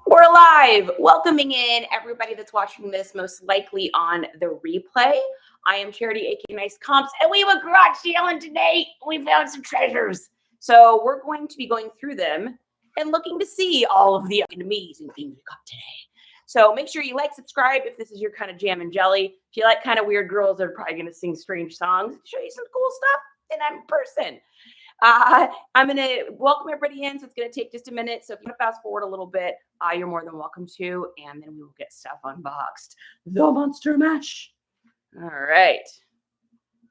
We're live, welcoming in everybody that's watching this, most likely on the replay. I am Charity, aka NiceComps, and we have a garage sale today. We found some treasures. So we're going to be going through them and looking to see all of the amazing things we got today. So make sure you like, subscribe if this is your kind of jam and jelly. If you like kind of weird girls that are probably going to sing strange songs, show you some cool stuff, and I'm in person. I'm going to welcome everybody in, so it's going to take just a minute. So if you want to fast forward a little bit, you're more than welcome to, and then we will get stuff unboxed. The Monster Mash. All right.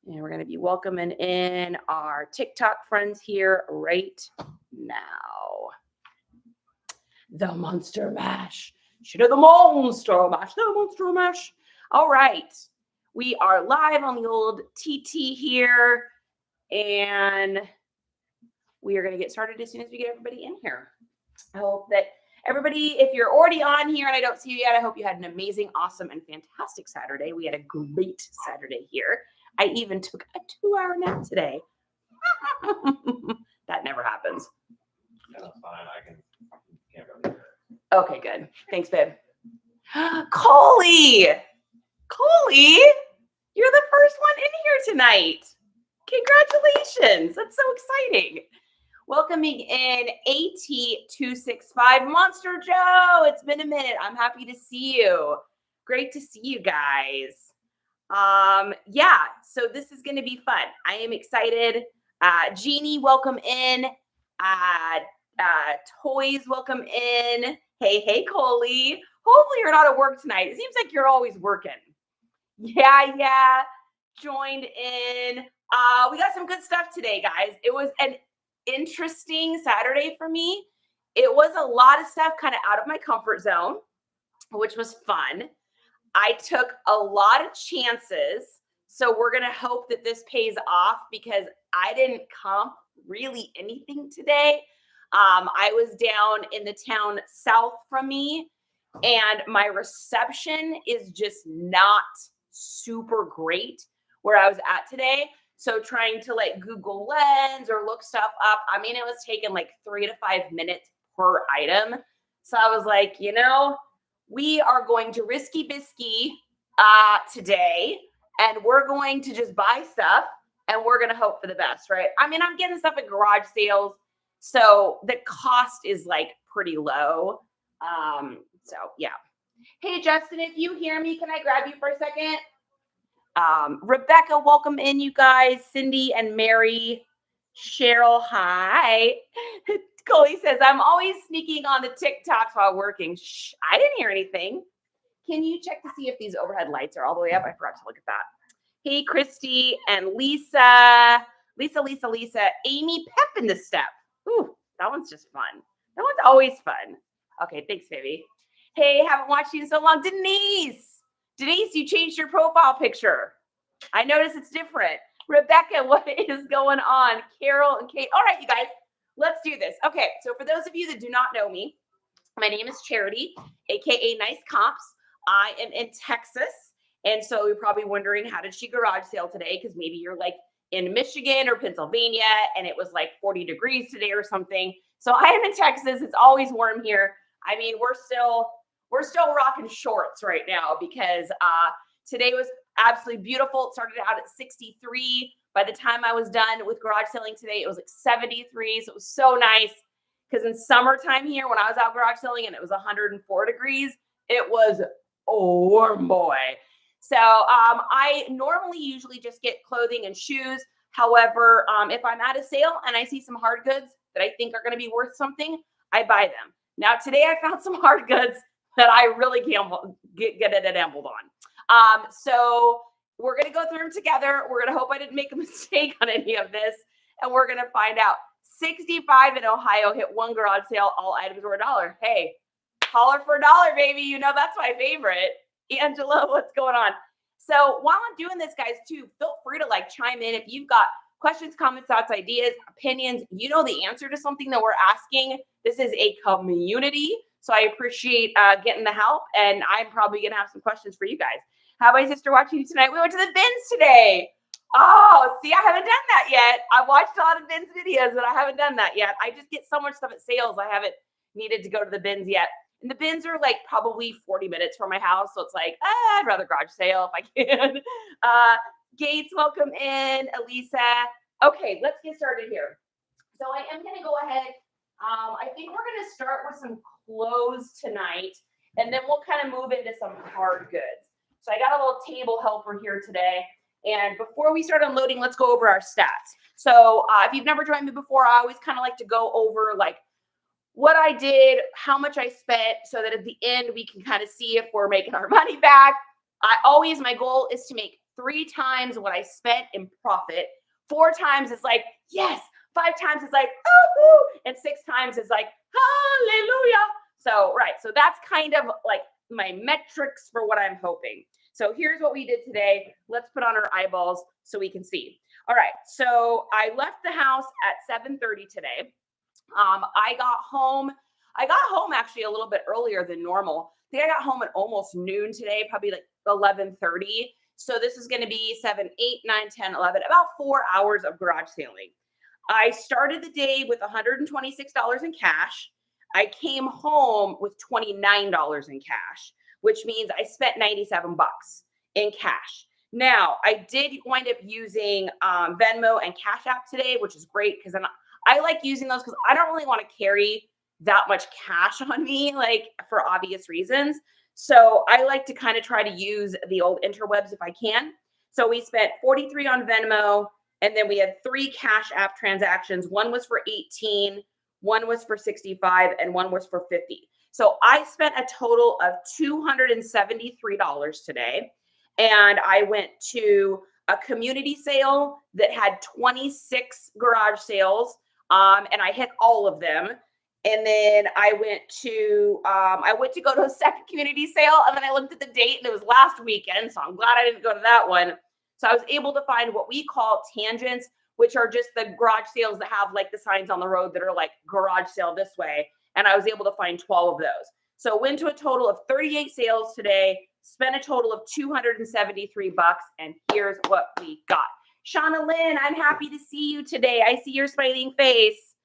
And we're going to be welcoming in our TikTok friends here right now. The Monster Mash. Should have the Monster Mash. The Monster Mash. All right. We are live on the old TT here, and we are going to get started as soon as we get everybody in here. I hope that everybody, if you're already on here and I don't see you yet, I hope you had an amazing, awesome, and fantastic Saturday. We had a great Saturday here. I even took a 2-hour nap today. That never happens. That's fine. Can't really hear it. Okay, good. Thanks, babe. Coley, you're the first one in here tonight. Congratulations. That's so exciting. Welcoming in AT265 Monster Joe. It's been a minute. I'm happy to see you. Great to see you guys. Yeah, so this is going to be fun. I am excited. Jeannie, welcome in. Toys, welcome in. Hey, Coley. Hopefully you're not at work tonight. It seems like you're always working. Yeah. Joined in. We got some good stuff today, guys. It was an interesting Saturday for me. It was a lot of stuff kind of out of my comfort zone, which was fun. I took a lot of chances. So we're going to hope that this pays off because I didn't comp really anything today. I was down in the town south from me, and my reception is just not super great where I was at today. So trying to like Google Lens or look stuff up, I mean, it was taking like 3 to 5 minutes per item. So I was like, we are going to risky bisky today, and we're going to just buy stuff and we're going to hope for the best, right? I mean, I'm getting stuff at garage sales, so the cost is like pretty low. So yeah. Hey, Justin, if you hear me, can I grab you for a second? Rebecca, welcome in, you guys. Cindy and Mary. Cheryl, hi. Coley says, I'm always sneaking on the TikToks while working. Shh, I didn't hear anything. Can you check to see if these overhead lights are all the way up? I forgot to look at that. Hey, Christy and Lisa. Lisa. Amy Pep in the step. Ooh, that one's just fun. That one's always fun. Okay, thanks, baby. Hey, haven't watched you in so long. Denise, you changed your profile picture. I notice it's different. Rebecca, what is going on? Carol and Kate. All right, you guys, let's do this. Okay, so for those of you that do not know me, my name is Charity, aka NiceComps. I am in Texas, and so you're probably wondering, how did she garage sale today? Because maybe you're like in Michigan or Pennsylvania, and it was like 40 degrees today or something. So I am in Texas. It's always warm here. I mean, we're still rocking shorts right now because today was absolutely beautiful. It started out at 63. By the time I was done with garage selling today, it was like 73. So it was so nice because in summertime here, when I was out garage selling and it was 104 degrees, it was warm, boy. So I normally usually just get clothing and shoes. However, if I'm at a sale and I see some hard goods that I think are going to be worth something, I buy them. Now, today I found some hard goods that I really get it ambled on. So we're going to go through them together. We're going to hope I didn't make a mistake on any of this, and we're going to find out. 65 in Ohio hit one garage sale. All items were $1. Hey, holler for $1, baby. That's my favorite. Angela, what's going on? So while I'm doing this, guys, too, feel free to like chime in if you've got questions, comments, thoughts, ideas, opinions. The answer to something that we're asking. This is a community. So I appreciate getting the help, and I'm probably going to have some questions for you guys. How my sister watching you tonight? We went to the bins today. Oh, see, I haven't done that yet. I watched a lot of bins videos, but I haven't done that yet. I just get so much stuff at sales. I haven't needed to go to the bins yet. And the bins are like probably 40 minutes from my house. So it's like, I'd rather garage sale if I can. Gates, welcome in. Elisa. Okay, let's get started here. So I am going to go ahead. I think we're going to start with some clothes tonight, and then we'll kind of move into some hard goods. So I got a little table helper here today. And before we start unloading, let's go over our stats. So if you've never joined me before, I always kind of like to go over like what I did, how much I spent, so that at the end we can kind of see if we're making our money back. My goal is to make 3 times what I spent in profit. 4 times is like, yes. 5 times is like, oh, and 6 times is like, hallelujah. So, right. So that's kind of like my metrics for what I'm hoping. So here's what we did today. Let's put on our eyeballs so we can see. All right. So I left the house at 7:30 today. I got home actually a little bit earlier than normal. I think I got home at almost noon today, probably like 11:30. So this is going to be 7, 8, 9, 10, 11, about 4 hours of garage sailing. I started the day with $126 in cash. I came home with $29 in cash, which means I spent 97 bucks in cash. Now, I did wind up using Venmo and Cash App today, which is great because I like using those because I don't really want to carry that much cash on me, like for obvious reasons. So I like to kind of try to use the old interwebs if I can. So we spent 43 on Venmo, and then we had 3 Cash App transactions. One was for 18, one was for 65, and one was for 50. So I spent a total of $273 today. And I went to a community sale that had 26 garage sales. And I hit all of them. And then I went to go to a second community sale, and then I looked at the date and it was last weekend. So I'm glad I didn't go to that one. So I was able to find what we call tangents, which are just the garage sales that have like the signs on the road that are like garage sale this way. And I was able to find 12 of those. So went to a total of 38 sales today, spent a total of 273 bucks. And here's what we got. Shauna Lynn, I'm happy to see you today. I see your smiling face.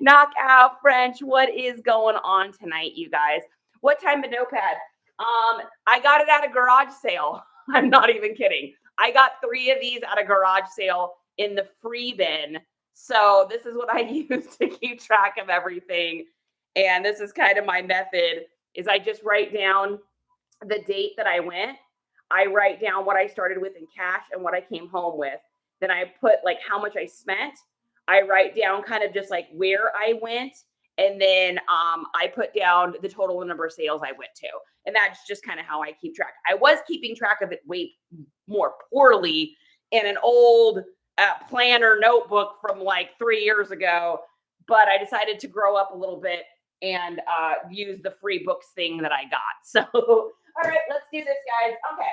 Knockout French, what is going on tonight, you guys? What time of notepad? I got it at a garage sale. I'm not even kidding. I got 3 of these at a garage sale in the free bin. So this is what I use to keep track of everything. And this is kind of my method is I just write down the date that I went. I write down what I started with in cash and what I came home with. Then I put like how much I spent. I write down kind of just like where I went. And then I put down the total number of sales I went to. And that's just kind of how I keep track. I was keeping track of it way more poorly in an old planner notebook from like 3 years ago. But I decided to grow up a little bit and use the free books thing that I got. So, all right, let's do this, guys. Okay.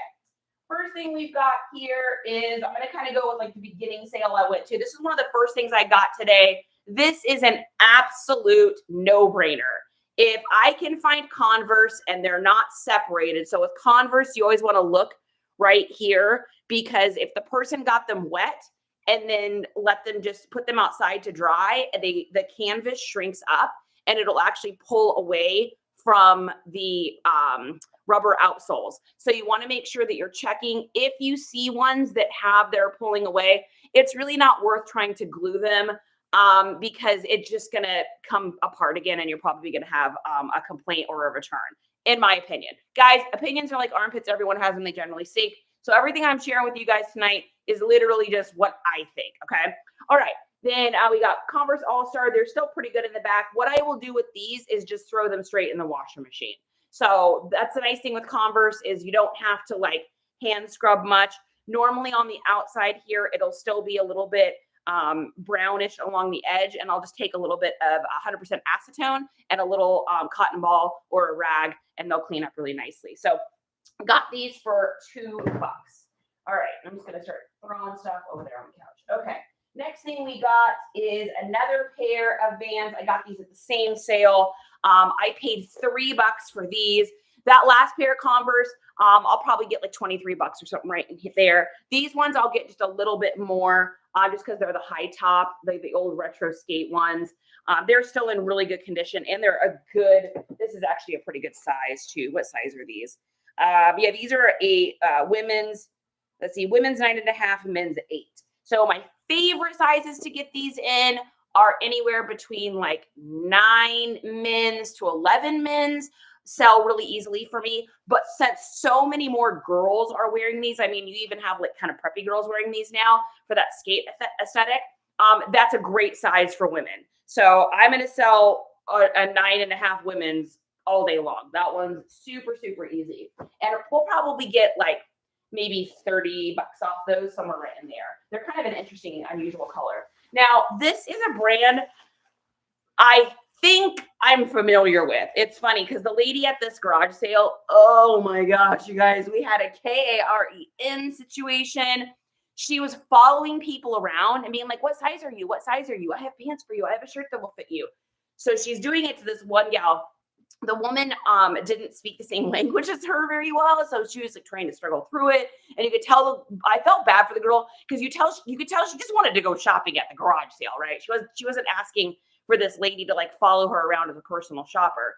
First thing we've got here is I'm going to kind of go with like the beginning sale I went to. This is one of the first things I got today. This is an absolute no-brainer. If I can find Converse and they're not separated. So with Converse, you always want to look right here because if the person got them wet and then let them just put them outside to dry, the canvas shrinks up and it'll actually pull away from the rubber outsoles. So you want to make sure that you're checking. If you see ones that they're pulling away, it's really not worth trying to glue them because it's just going to come apart again and you're probably going to have a complaint or a return, in my opinion. Guys, opinions are like armpits. Everyone has them. They generally stink. So everything I'm sharing with you guys tonight is literally just what I think, okay? All right. Then we got Converse All-Star. They're still pretty good in the back. What I will do with these is just throw them straight in the washer machine. So that's the nice thing with Converse is you don't have to like hand scrub much. Normally on the outside here, it'll still be a little bit brownish along the edge. And I'll just take a little bit of 100% acetone and a little cotton ball or a rag, and they'll clean up really nicely. So got these for $2. All right, I'm just going to start throwing stuff over there on the couch. Okay. Next thing we got is another pair of Vans. I got these at the same sale. I paid $3 for these. That last pair of Converse, I'll probably get like $23 or something right in there. These ones I'll get just a little bit more, just because they're the high top, the old retro skate ones. They're still in really good condition, and they're a good. This is actually a pretty good size too. What size are these? Yeah, these are a women's. Let's see, women's 9.5, men's 8. So my favorite sizes to get these in are anywhere between like 9 men's to 11 men's. Sell really easily for me. But since so many more girls are wearing these, I mean, you even have like kind of preppy girls wearing these now for that skate aesthetic. That's a great size for women. So I'm going to sell a 9.5 women's all day long. That one's super, super easy. And we'll probably get like maybe $30 off those, somewhere right in there. They're kind of an interesting, unusual color. Now, this is a brand I think I'm familiar with. It's funny because the lady at this garage sale, oh my gosh, you guys, we had a KAREN situation. She was following people around and being like, what size are you? What size are you? I have pants for you. I have a shirt that will fit you. So she's doing it to this one gal. The woman didn't speak the same language as her very well, so she was like trying to struggle through it. And you could tell, I felt bad for the girl because you could tell she just wanted to go shopping at the garage sale, right? She wasn't asking for this lady to like follow her around as a personal shopper.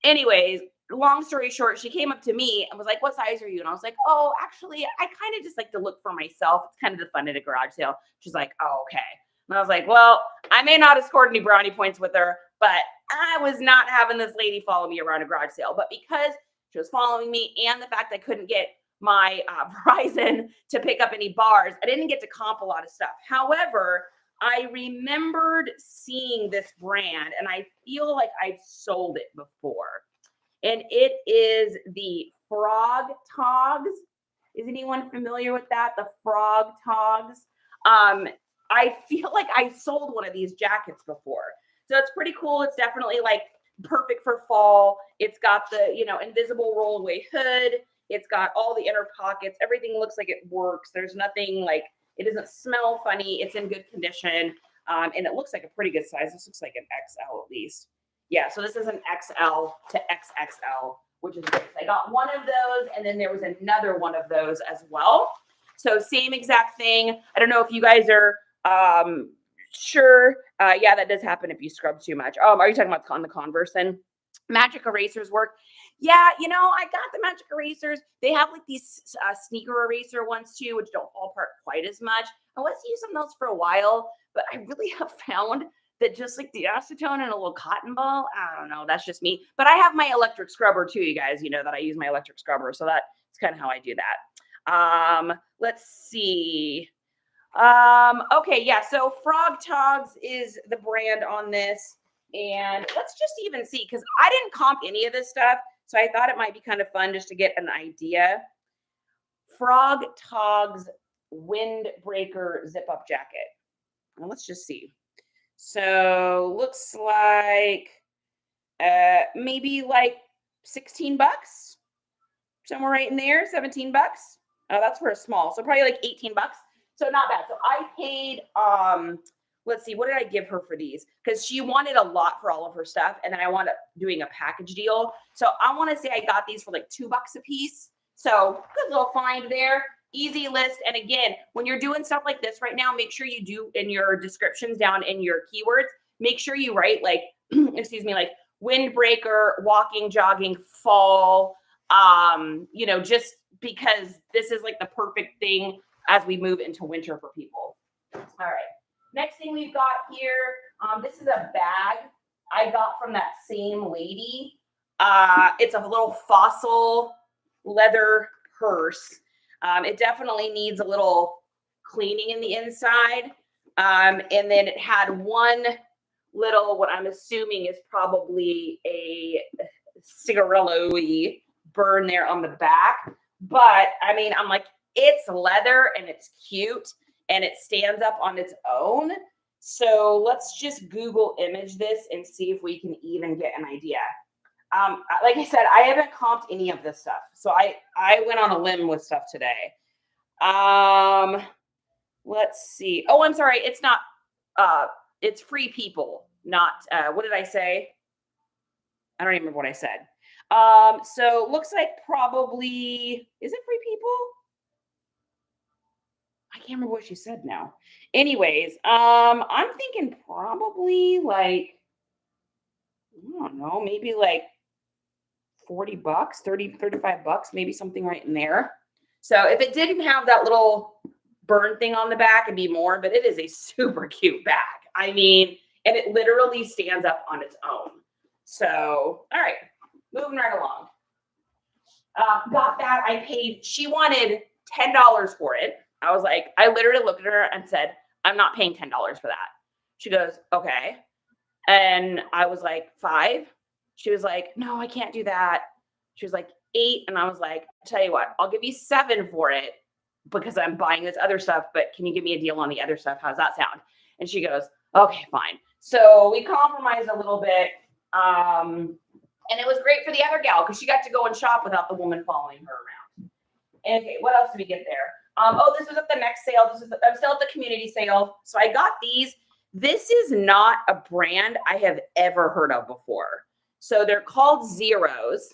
Anyways, long story short, she came up to me and was like, what size are you? And I was like, oh, actually, I kind of just like to look for myself. It's kind of the fun at a garage sale. She's like, oh, okay. And I was like, well, I may not have scored any brownie points with her, but I was not having this lady follow me around a garage sale. But because she was following me and the fact I couldn't get my Verizon to pick up any bars, I didn't get to comp a lot of stuff. However, I remembered seeing this brand and I feel like I've sold it before. And it is the Frog Togs. Is anyone familiar with that? The Frog Togs. I feel like I sold one of these jackets before. So it's pretty cool. It's definitely like perfect for fall. It's got the, invisible rollaway hood. It's got all the inner pockets. Everything looks like it works. There's nothing like, it doesn't smell funny. It's in good condition. And it looks like a pretty good size. This looks like an XL at least. Yeah, so this is an XL to XXL, which is great. So I got one of those, and then there was another one of those as well. So same exact thing. I don't know if you guys are sure. Yeah, that does happen if you scrub too much. Are you talking about on the Converse then? Magic erasers work. Yeah, I got the magic erasers. They have like these sneaker eraser ones too, which don't fall apart quite as much. I was using those for a while, but I really have found that just like the acetone and a little cotton ball, I don't know, that's just me. But I have my electric scrubber too, you guys, that I use my electric scrubber. So that's kind of how I do that. Let's see. Okay, yeah, so Frog Togs is the brand on this. And let's just even see, because I didn't comp any of this stuff. So I thought it might be kind of fun just to get an idea. Frog Togs Windbreaker zip-up jacket. Well, let's just see. So looks like maybe like $16, somewhere right in there, $17. Oh, that's for a small. So probably like $18. So not bad. So I paid, let's see, what did I give her for these? Because she wanted a lot for all of her stuff. And then I wound up doing a package deal. So I want to say I got these for like $2 a piece. So good little find there. Easy list. And again, when you're doing stuff like this right now, make sure you do in your descriptions down in your keywords, make sure you write like, excuse me, like windbreaker, walking, jogging, fall, just because this is like the perfect thing as we move into winter for people. All right. Next thing we've got here, this is a bag I got from that same lady. It's a little fossil leather purse. It definitely needs a little cleaning in the inside. And then it had one little, what I'm assuming is probably a cigarillo-y burn there on the back. But I mean, I'm like, it's leather and it's cute and it stands up on its own. So let's just Google image this and see if we can even get an idea. Like I said, I haven't comped any of this stuff. So I went on a limb with stuff today. Let's see. Oh, I'm sorry. It's not, it's Free People, not, what did I say? I don't even remember what I said. So looks like probably, is it Free People? I can't remember what she said now. Anyways, I'm thinking probably like, I don't know, maybe like 40 bucks, 30, 35 bucks, maybe something right in there. So if it didn't have that little burn thing on the back, it'd be more, but it is a super cute bag. I mean, and it literally stands up on its own. So, all right, moving right along. Got that. I paid, she wanted $10 for it. I was like, I literally looked at her and said, I'm not paying $10 for that. She goes, okay. And I was like, 5. She was like, no, I can't do that. She was like, 8. And I was like, tell you what, I'll give you 7 for it because I'm buying this other stuff, but can you give me a deal on the other stuff? How's that sound? And she goes, okay, fine. So we compromised a little bit. And it was great for the other gal because she got to go and shop without the woman following her around. And okay, what else did we get there? Oh, this was at the next sale. I'm still at the community sale. So I got these. This is not a brand I have ever heard of before. So they're called Zeros.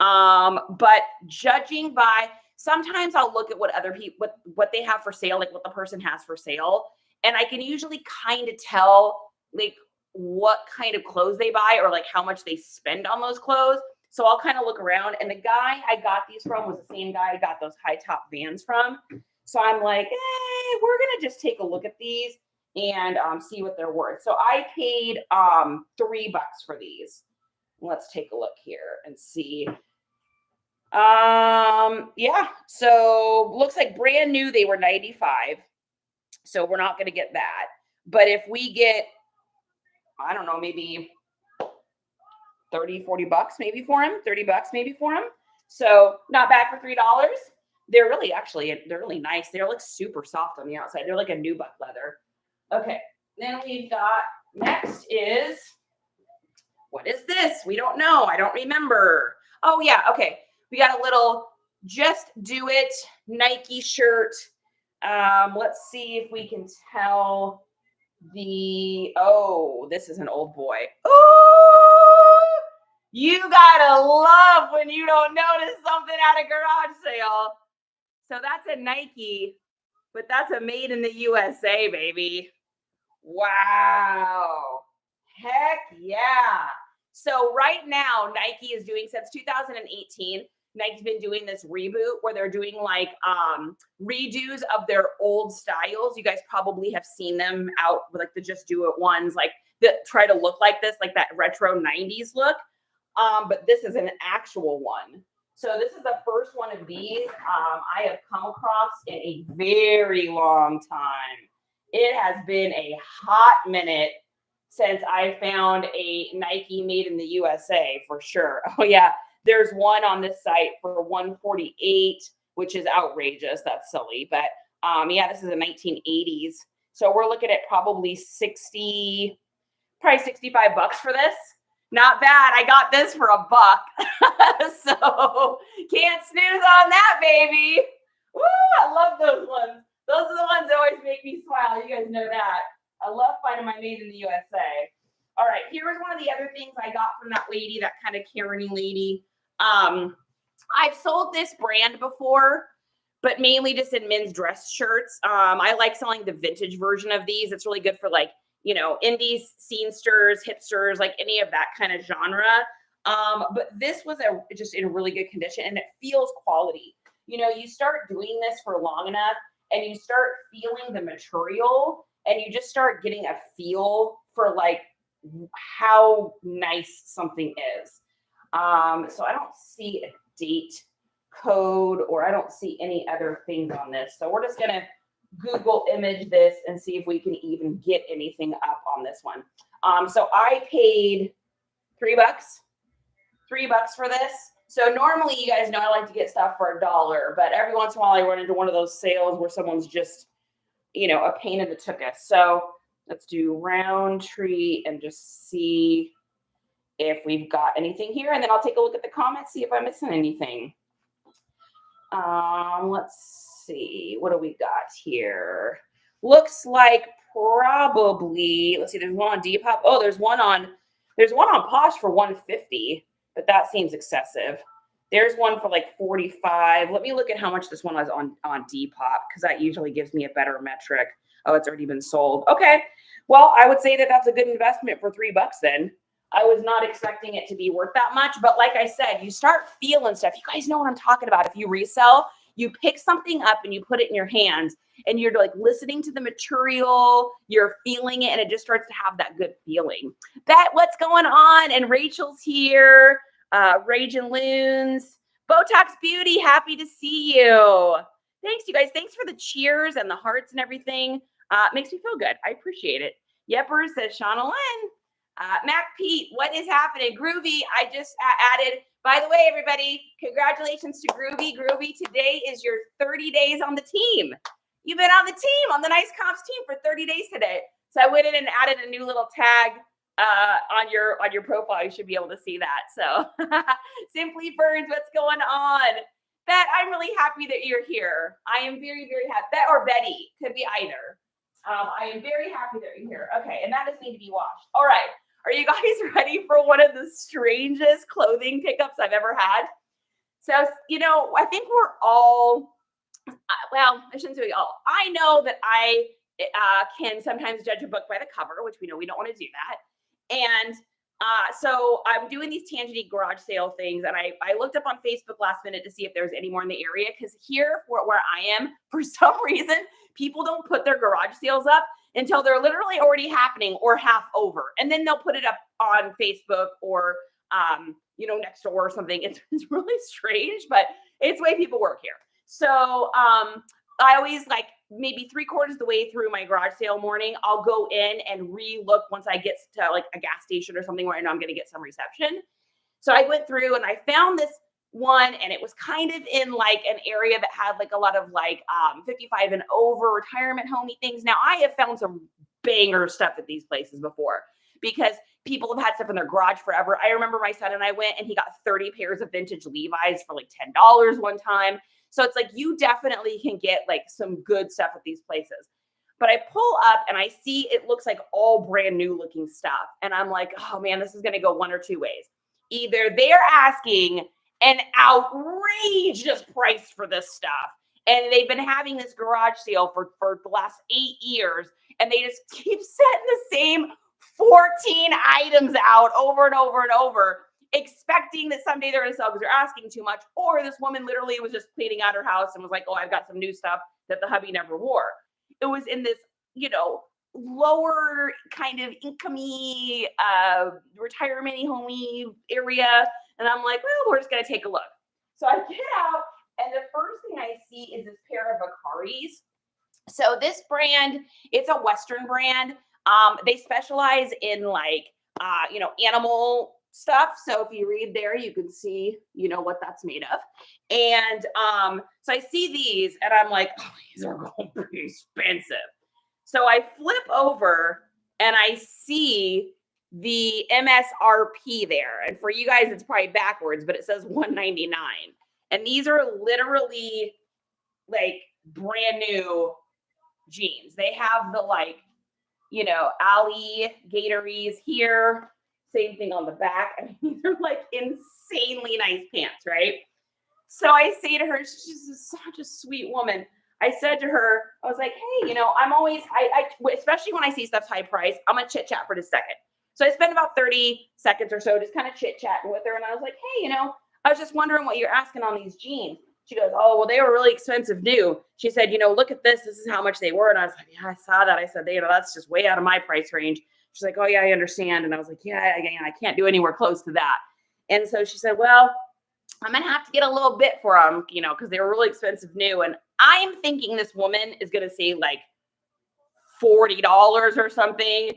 But judging by, sometimes I'll look at what other people, what they have for sale, like what the person has for sale. And I can usually kind of tell like what kind of clothes they buy or like how much they spend on those clothes. So I'll kind of look around, and the guy I got these from was the same guy I got those high top Vans from. So I'm like, we're going to just take a look at these and see what they're worth. So I paid $3 for these. Let's take a look here and see. Yeah, so looks like brand new, they were 95. So we're not going to get that. But if we get, I don't know, maybe 30, 40 bucks maybe for him, 30 bucks maybe for him. So not bad for $3. They're really they're really nice. They're like super soft on the outside. They're like a nubuck leather. Okay. Then we've got, next is, what is this? We don't know. I don't remember. Oh yeah. Okay. We got a little Just Do It Nike shirt. Let's see if we can tell this is an old boy. Oh, you gotta love when you don't notice something at a garage sale. So that's a Nike, but that's a made in the USA, baby. Wow. Heck yeah. So right now, Nike is doing, since 2018, Nike's been doing this reboot where they're doing like redos of their old styles. You guys probably have seen them out with like the Just Do It ones, like that try to look like this, like that retro 90s look. But this is an actual one. So this is the first one of these I have come across in a very long time. It has been a hot minute since I found a Nike made in the USA for sure. Oh yeah, there's one on this site for $148, which is outrageous. That's silly, but yeah, this is the 1980s. So we're looking at probably 65 bucks for this. Not bad. I got this for $1. So can't snooze on that, baby. Woo, I love those ones. Those are the ones that always make me smile. You guys know that. I love finding my made in the USA. All right, here's one of the other things I got from that lady, that kind of Karen-y lady. I've sold this brand before, but mainly just in men's dress shirts. I like selling the vintage version of these. It's really good for like, you know, indies, scenesters, hipsters, like any of that kind of genre. But this was just in really good condition, and it feels quality. You know, you start doing this for long enough and you start feeling the material, and you just start getting a feel for like how nice something is. So I don't see a date code, or I don't see any other things on this. So we're just going to Google image this and see if we can even get anything up on this one. So I paid $3 for this. So normally, you guys know I like to get stuff for $1, but every once in a while I run into one of those sales where someone's just, you know, a pain in the tuchus. So let's do Roundtree and just see if we've got anything here. And then I'll take a look at the comments, see if I'm missing anything. Let's see. What do we got here? Looks like probably, let's see, there's one on Depop. Oh, there's one on Posh for $150. but that seems excessive. There's one for like 45. Let me look at how much this one was on Depop, because that usually gives me a better metric. Oh, it's already been sold. Okay. Well, I would say that that's a good investment for $3 then. I was not expecting it to be worth that much, but like I said, you start feeling stuff. You guys know what I'm talking about. If you resell, you pick something up and you put it in your hands and you're like listening to the material, you're feeling it, and it just starts to have that good feeling. Bet, what's going on? And Rachel's here. Raging Loons. Botox Beauty, happy to see you. Thanks, you guys. Thanks for the cheers and the hearts and everything. Makes me feel good. I appreciate it. Yepper says Shauna Lynn. Mac Pete, what is happening? Groovy, I just added. By the way, everybody, congratulations to Groovy. Groovy, today is your 30 days on the team. You've been on the team, on the NiceComps team for 30 days today. So I went in and added a new little tag on your profile. You should be able to see that. So Simply Burns, what's going on? Bet, I'm really happy that you're here. I am very, very happy. Bet or Betty, could be either. I am very happy that you're here. Okay, and that does need to be washed. All right. Are you guys ready for one of the strangest clothing pickups I've ever had? So, you know, I think we're all, well, I shouldn't say we all. I know that I can sometimes judge a book by the cover, which we know we don't want to do that. And so I'm doing these Tangeny garage sale things, and I looked up on Facebook last minute to see if there's any more in the area, because here where I am, for some reason, people don't put their garage sales up until they're literally already happening or half over. And then they'll put it up on Facebook or, you know, next door or something. It's really strange, but it's the way people work here. So I always, like, maybe 3/4 of the way through my garage sale morning, I'll go in and re-look once I get to like a gas station or something where I know I'm going to get some reception. So I went through and I found this one, and it was kind of in like an area that had like a lot of like 55 and over retirement homey things. Now, I have found some banger stuff at these places before, because people have had stuff in their garage forever. I remember my son and I went and he got 30 pairs of vintage Levi's for like $10 one time. So it's like, you definitely can get like some good stuff at these places. But I pull up and I see it looks like all brand new looking stuff. And I'm like, oh man, this is going to go one or two ways. Either they're asking an outrageous price for this stuff, and they've been having this garage sale for the last 8 years, and they just keep setting the same 14 items out over and over and over, expecting that someday they're going to sell because they're asking too much. Or this woman literally was just cleaning out her house and was like, oh, I've got some new stuff that the hubby never wore. It was in this, you know, lower kind of income-y, retirement-y, homey area. And I'm like, well, we're just going to take a look. So I get out, and the first thing I see is this pair of Acaris. So this brand, it's a Western brand. They specialize in like, you know, animal stuff. So if you read there, you can see, you know, what that's made of. And so I see these and I'm like, oh, these are going to be expensive. So I flip over and I see the MSRP there. And for you guys, it's probably backwards, but it says $199. And these are literally like brand new jeans. They have the like, you know, alligatories here. Same thing on the back. I mean, these are like insanely nice pants, right? So I say to her, she's such a sweet woman. I said to her, I was like, hey, you know, I'm always, especially when I see stuff's high price, I'm going to chit chat for just a second. So I spent about 30 seconds or so just kind of chit chatting with her. And I was like, hey, you know, I was just wondering what you're asking on these jeans. She goes, oh, well, they were really expensive new. She said, you know, look at this. This is how much they were. And I was like, yeah, I saw that. I said, you know, that's just way out of my price range. She's like, oh, yeah, I understand. And I was like, yeah, I can't do anywhere close to that. And so she said, well, I'm going to have to get a little bit for them, you know, because they were really expensive new. And I'm thinking this woman is going to say like $40 or something.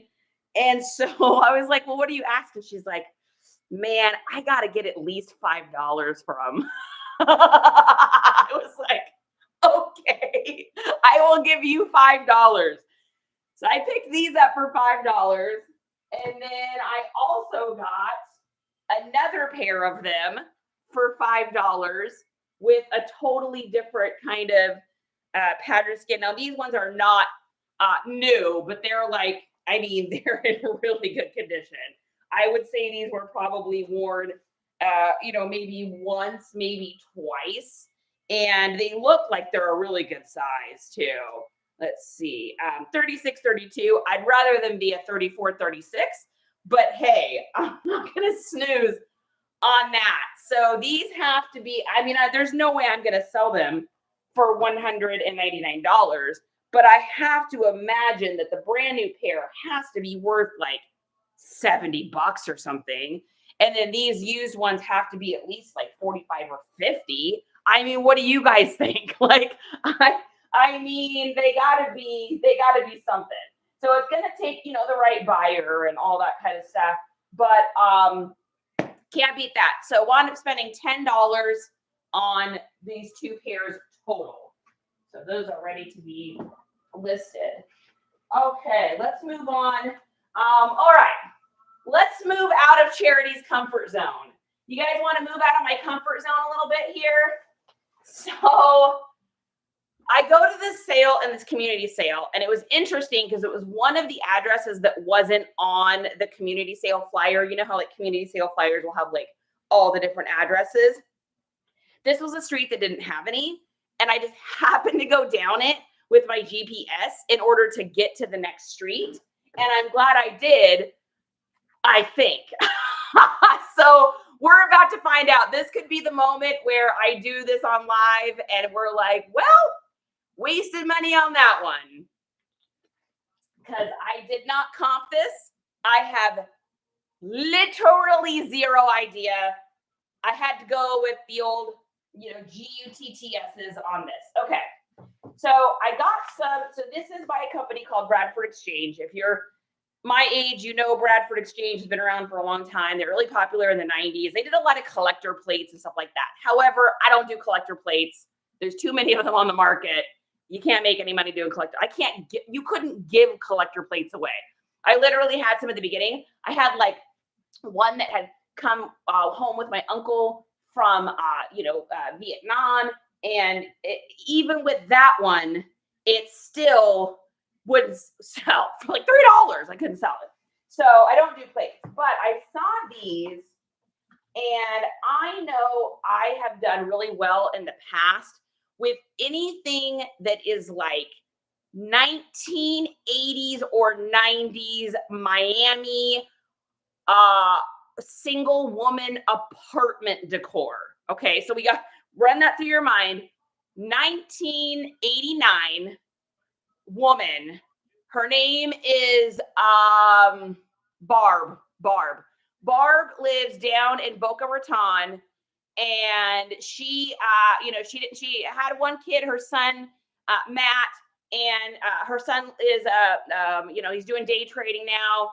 And so I was like, well, what are you asking? She's like, man, I got to get at least $5 from. I was like, okay, I will give you $5. So I picked these up for $5. And then I also got another pair of them for $5 with a totally different kind of pattern skin. Now, these ones are not new, but they're like, I mean, they're in really good condition. I would say these were probably worn maybe once, maybe twice. And they look like they're a really good size too. Let's see, 36, 32. I'd rather them be a 34, 36, but hey, I'm not going to snooze on that. So these have to be, there's no way I'm going to sell them for $199, but I have to imagine that the brand new pair has to be worth like $70 or something. And then these used ones have to be at least like 45 or 50. I mean, what do you guys think? Like, they gotta be something. So it's gonna take, the right buyer and all that kind of stuff. But can't beat that. So wound up spending $10 on these two pairs total. So those are ready to be listed. Okay, let's move on. All right. Let's move out of Charity's comfort zone. You guys want to move out of my comfort zone a little bit here? So I go to this sale and this community sale, and it was interesting because it was one of the addresses that wasn't on the community sale flyer. You know how like community sale flyers will have like all the different addresses? This was a street that didn't have any, and I just happened to go down it with my GPS in order to get to the next street. And I'm glad I did, I think. So we're about to find out. This could be the moment where I do this on live and we're like, well, wasted money on that one. Because I did not comp this. I have literally zero idea. I had to go with the old, GUTTSs on this. Okay. So I got some. So this is by a company called Bradford Exchange. If you're my age, Bradford Exchange has been around for a long time. They're really popular in the 90s. They did a lot of collector plates and stuff like that. However, I don't do collector plates. There's too many of them on the market. You can't make any money doing collector. You couldn't give collector plates away. I literally had some at the beginning. I had like one that had come home with my uncle from, Vietnam. And even with that one, it still would sell for like $3. I couldn't sell it. So I don't do plates, but I saw these and I know I have done really well in the past with anything that is like 1980s or 90s Miami single woman apartment decor. Okay, so we got run that through your mind. 1989 woman. Her name is Barb. Barb lives down in Boca Raton, and she had one kid, her son Matt, and her son is he's doing day trading now.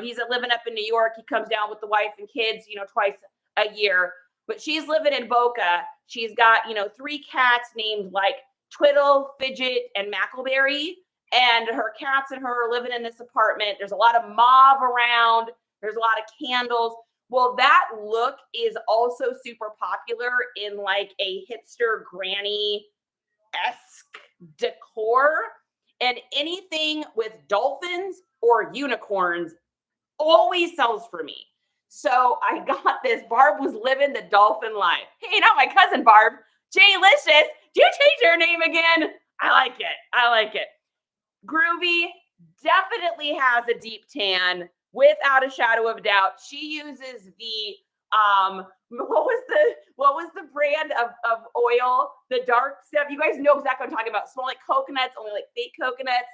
He's living up in New York. He comes down with the wife and kids, twice a year. But she's living in Boca. She's got 3 cats named like Twiddle, Fidget, and Mackleberry. And her cats and her are living in this apartment. There's a lot of mauve around. There's a lot of candles. Well, that look is also super popular in like a hipster granny-esque decor. And anything with dolphins or unicorns always sells for me. So I got this. Barb was living the dolphin life. Hey, not my cousin Barb. J-licious. Do you change your name again? I like it. Groovy definitely has a deep tan without a shadow of a doubt. She uses the what was the brand of oil? The dark stuff. You guys know exactly what I'm talking about. Smell like coconuts, only like fake coconuts.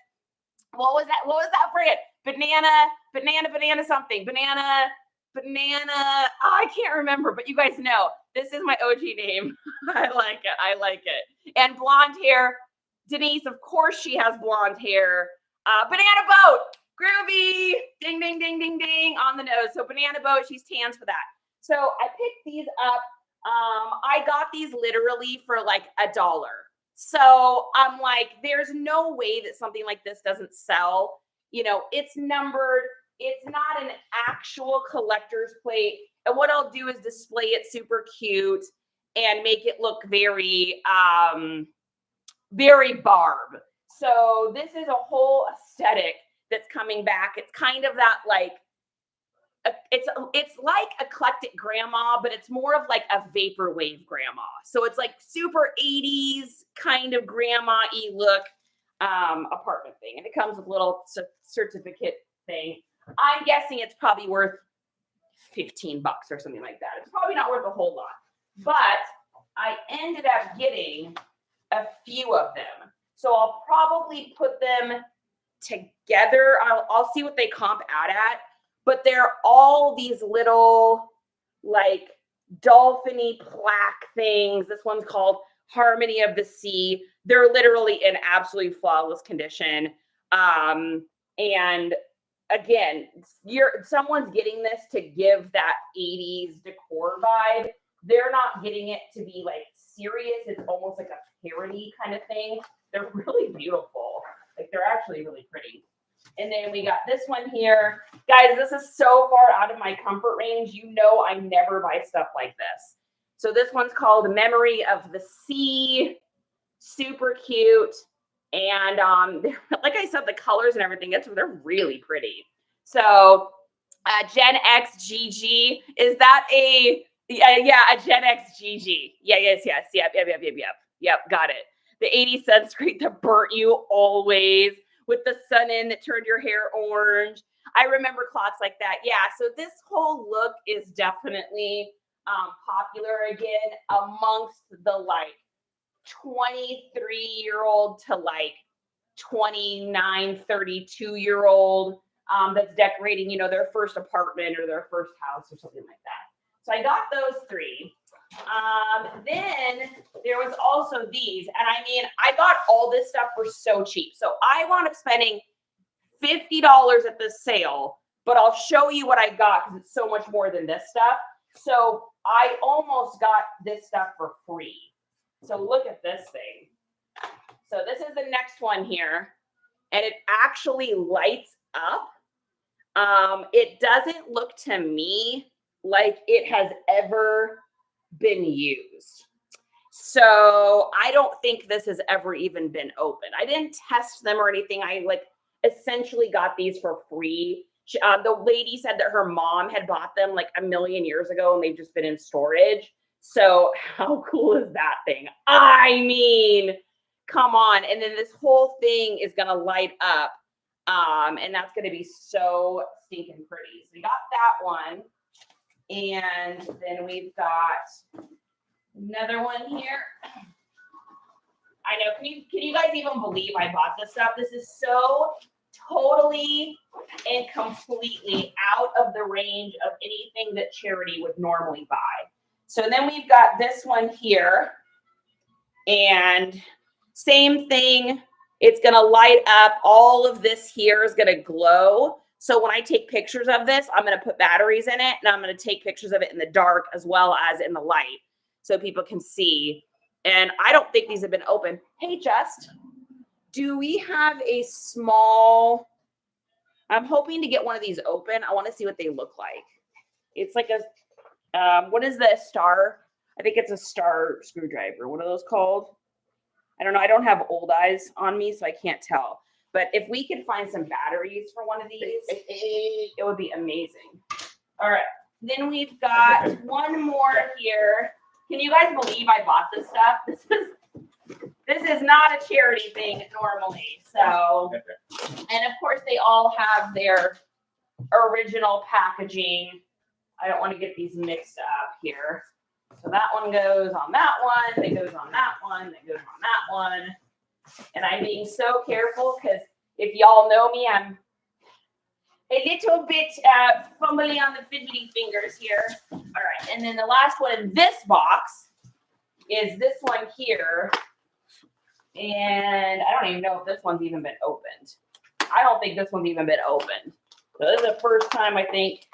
What was that brand? Banana something. Banana. Oh, I can't remember, but you guys know this is my OG name. I like it. And blonde hair. Denise, of course, she has blonde hair. Banana Boat, groovy, ding, ding, ding, ding, ding on the nose. So Banana Boat, she stands for that. So I picked these up. I got these literally for like $1. So I'm like, there's no way that something like this doesn't sell. It's numbered. It's not an actual collector's plate. And what I'll do is display it super cute and make it look very, very Barb. So this is a whole aesthetic that's coming back. It's kind of that like it's like eclectic grandma, but it's more of like a vaporwave grandma. So it's like super 80s kind of grandma-y look apartment thing. And it comes with a little certificate thing. I'm guessing it's probably worth $15 or something like that. It's probably not worth a whole lot. But I ended up getting a few of them. So I'll probably put them together. I'll see what they comp out at. But they're all these little like dolphiny plaque things. This one's called Harmony of the Sea. They're literally in absolutely flawless condition. And again, someone's getting this to give that 80s decor vibe. They're not getting it to be like serious. It's almost like a parody kind of thing. They're really beautiful. Like they're actually really pretty. And then we got this one here. Guys, this is so far out of my comfort range. You know I never buy stuff like this. So this one's called Memory of the Sea. Super cute. And like I said, the colors and everything, they're really pretty. So Gen X GG, is that a Gen X GG? Yes. Yep, got it. The 80 sunscreen that burnt you always, with the sun in that turned your hair orange. I remember clocks like that. Yeah, so this whole look is definitely popular again amongst the like 23-year-old to like 29, 32-year-old that's decorating, their first apartment or their first house or something like that. So I got those three. Then there was also these, and I mean, I got all this stuff for so cheap. So I wound up spending $50 at the sale, but I'll show you what I got because it's so much more than this stuff. So I almost got this stuff for free. So look at this thing. So this is the next one here, and it actually lights up. It doesn't look to me like it has ever been used. So I don't think this has ever even been open. I didn't test them or anything. I essentially got these for free. The lady said that her mom had bought them like a million years ago and they've just been in storage. So how cool is that thing? I mean, come on. And then this whole thing is going to light up. And that's going to be so stinking pretty. So we got that one. And then we've got another one here. I know. Can you guys even believe I bought this stuff? This is so totally and completely out of the range of anything that charity would normally buy. So then we've got this one here. And same thing. It's going to light up. All of this here is going to glow. So when I take pictures of this, I'm going to put batteries in it, and I'm going to take pictures of it in the dark as well as in the light so people can see. And I don't think these have been open. Hey, Just, do we have a small, I'm hoping to get one of these open. I want to see what they look like. It's like a, what is the star? I think it's a star screwdriver. What are those called? I don't know. I don't have old eyes on me, so I can't tell. But if we could find some batteries for one of these, it would be amazing. All right. Then we've got one more here. Can you guys believe I bought this stuff? This is not a charity thing normally. So, and of course they all have their original packaging. I don't want to get these mixed up here. So that one goes on that one, that goes on that one, that goes on that one. And I'm being so careful because if y'all know me, I'm a little bit fumbly on the fidgety fingers here. All right. And then the last one in this box is this one here. And I don't even know if this one's even been opened. I don't think this one's even been opened. So this is the first time I think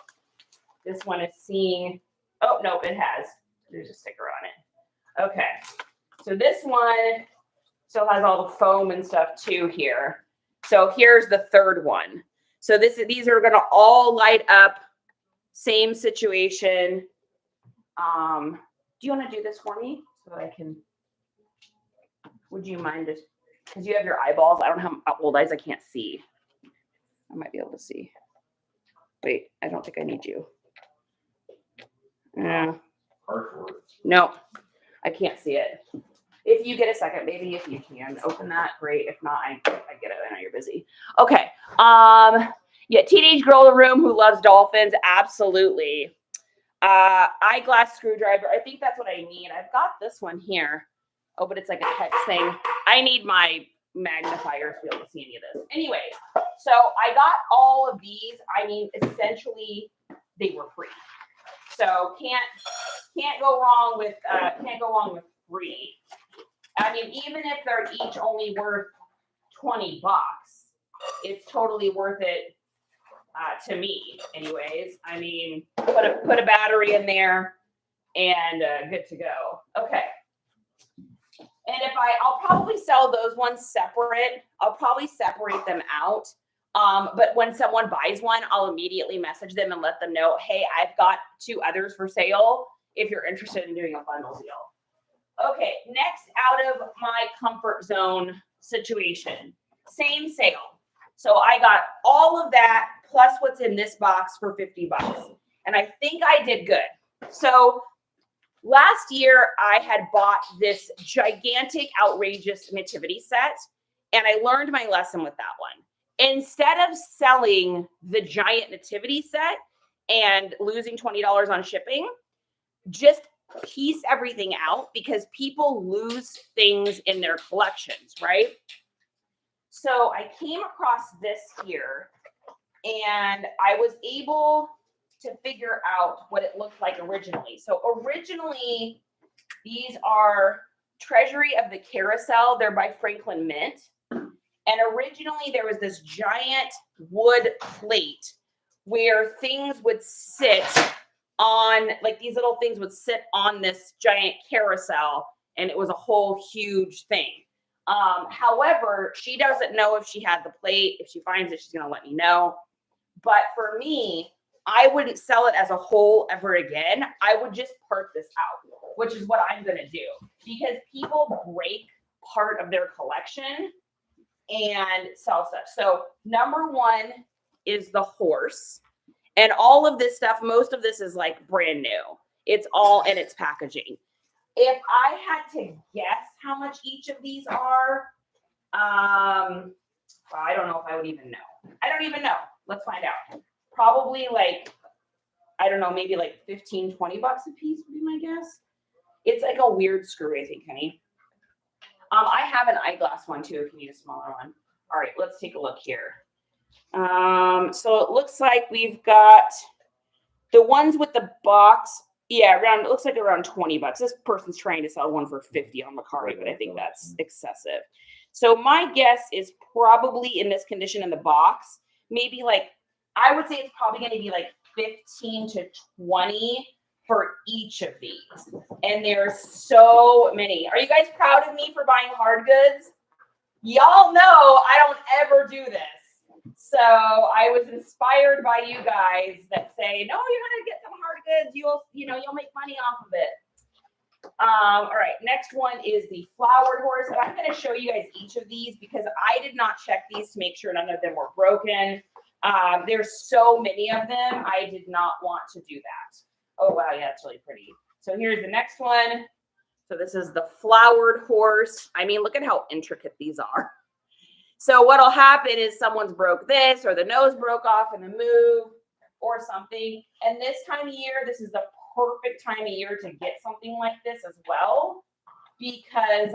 this one is seeing. Oh, no, it has. There's a sticker on it. Okay. So this one still has all the foam and stuff too here. So here's the third one. So these are going to all light up. Same situation. Do you want to do this for me so that I can? Would you mind just because you have your eyeballs? I don't have old eyes. I can't see. I might be able to see. Wait, I don't think I need you. No, I can't see it. If you get a second, maybe if you can open that, great. If not, I get it. I know you're busy. Okay. Yeah, teenage girl in the room who loves dolphins. Absolutely. Eyeglass screwdriver. I think that's what I need. I've got this one here. Oh, but it's like a text thing. I need my magnifier to be able to see any of this. Anyway, so I got all of these. I mean, essentially, they were free. So can't go wrong with free. I mean, even if they're each only worth $20, it's totally worth it to me, anyways. I mean, put a battery in there and good to go. Okay. And I'll probably sell those ones separate. I'll probably separate them out. But when someone buys one, I'll immediately message them and let them know, hey, I've got 2 others for sale if you're interested in doing a bundle deal. Okay, next out of my comfort zone situation, same sale. So I got all of that plus what's in this box for $50. And I think I did good. So last year I had bought this gigantic, outrageous nativity set, and I learned my lesson with that one. Instead of selling the giant nativity set and losing $20 on shipping, just piece everything out because people lose things in their collections, right? So I came across this here and I was able to figure out what it looked like originally. So originally, these are Treasury of the Carousel. They're by Franklin Mint. And originally there was this giant wood plate where things would sit on, like these little things would sit on this giant carousel, and it was a whole huge thing. However, she doesn't know if she had the plate. If she finds it, she's going to let me know. But for me, I wouldn't sell it as a whole ever again. I would just part this out, which is what I'm going to do, because people break part of their collection and sell stuff. So number one is the horse, and all of this stuff, most of this is like brand new. It's all in its packaging. If I had to guess how much each of these are, I don't know if I would even know. I don't even know. Let's find out. Probably like, I don't know, maybe like $15, $20 a piece would be my guess. It's like a weird screw, I think, honey. I have an eyeglass one too if you need a smaller one. All right, let's take a look here. So it looks like we've got the ones with the box. Yeah, it looks like around $20. This person's trying to sell one for $50 on Mercari, but I think that's excessive. So my guess is probably in this condition in the box, maybe like, I would say it's probably going to be like 15 to 20 for each of these. And there's so many. Are you guys proud of me for buying hard goods? Y'all know I don't ever do this. So I was inspired by you guys that say, no, you're going to get some hard goods. You'll make money off of it. All right, next one is the flowered horse. And I'm going to show you guys each of these because I did not check these to make sure none of them were broken. There's so many of them. I did not want to do that. Oh, wow. Yeah, it's really pretty. So here's the next one. So this is the flowered horse. I mean, look at how intricate these are. So what'll happen is someone's broke this, or the nose broke off in the move or something. And this time of year, this is the perfect time of year to get something like this as well, because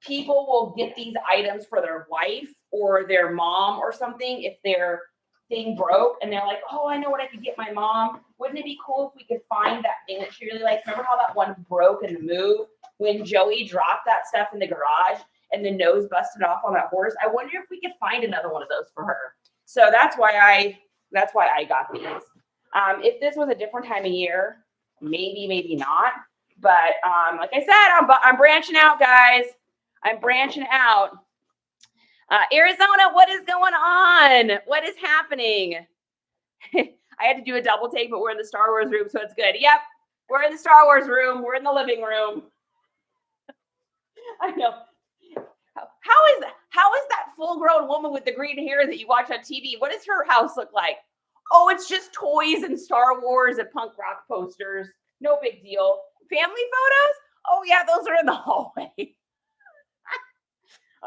people will get these items for their wife or their mom or something if their thing broke and they're like, oh, I know what I could get my mom. Wouldn't it be cool if we could find that thing that she really likes? Remember how that one broke in the move when Joey dropped that stuff in the garage and the nose busted off on that horse? I wonder if we could find another one of those for her. So that's why I got these. If this was a different time of year, maybe not. But like I said, I'm branching out, guys. I'm branching out. Arizona, what is going on? What is happening? I had to do a double take, but we're in the Star Wars room, so it's good. Yep, we're in the Star Wars room. We're in the living room. I know. How is that full-grown woman with the green hair that you watch on TV? What does her house look like? Oh, it's just toys and Star Wars and punk rock posters. No big deal. Family photos? Oh, yeah, those are in the hallway.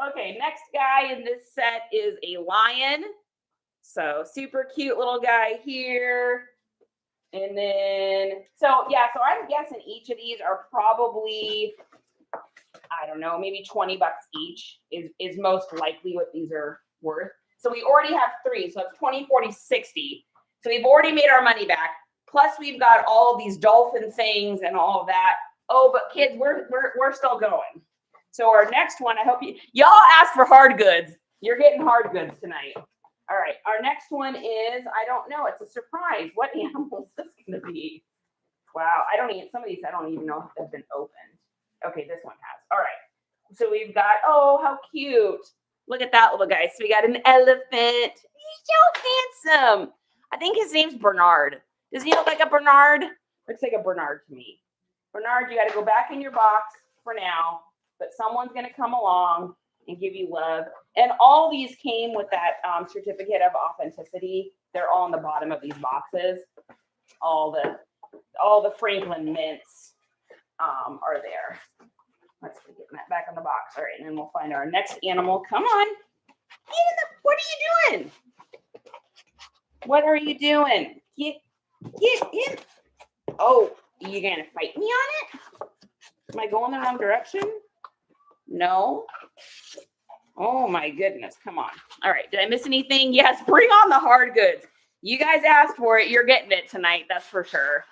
Okay, next guy in this set is a lion. So super cute little guy here. And then, so yeah, so I'm guessing each of these are probably, I don't know, maybe 20 bucks each is most likely what these are worth. So we already have 3, so it's 20, 40, 60. So we've already made our money back. Plus we've got all of these dolphin things and all of that. Oh, but kids, we're still going. So our next one, I hope y'all asked for hard goods. You're getting hard goods tonight. All right, our next one is, I don't know, it's a surprise. What animal is this going to be? Wow, some of these I don't even know if they've been opened. Okay, this one has. All right, so we've got, oh, how cute. Look at that little guy. So we got an elephant. He's so handsome. I think his name's Bernard. Does he look like a Bernard? Looks like a Bernard to me. Bernard, you got to go back in your box for now, but someone's going to come along and give you love. And all these came with that certificate of authenticity. They're all on the bottom of these boxes. All the Franklin mints are there. Let's get that back on the box. All right, and then we'll find our next animal. Come on. What are you doing? What are you doing? Get in. Oh, you gonna fight me on it? Am I going the wrong direction? No. Oh my goodness. Come on. All right. Did I miss anything? Yes. Bring on the hard goods. You guys asked for it. You're getting it tonight. That's for sure.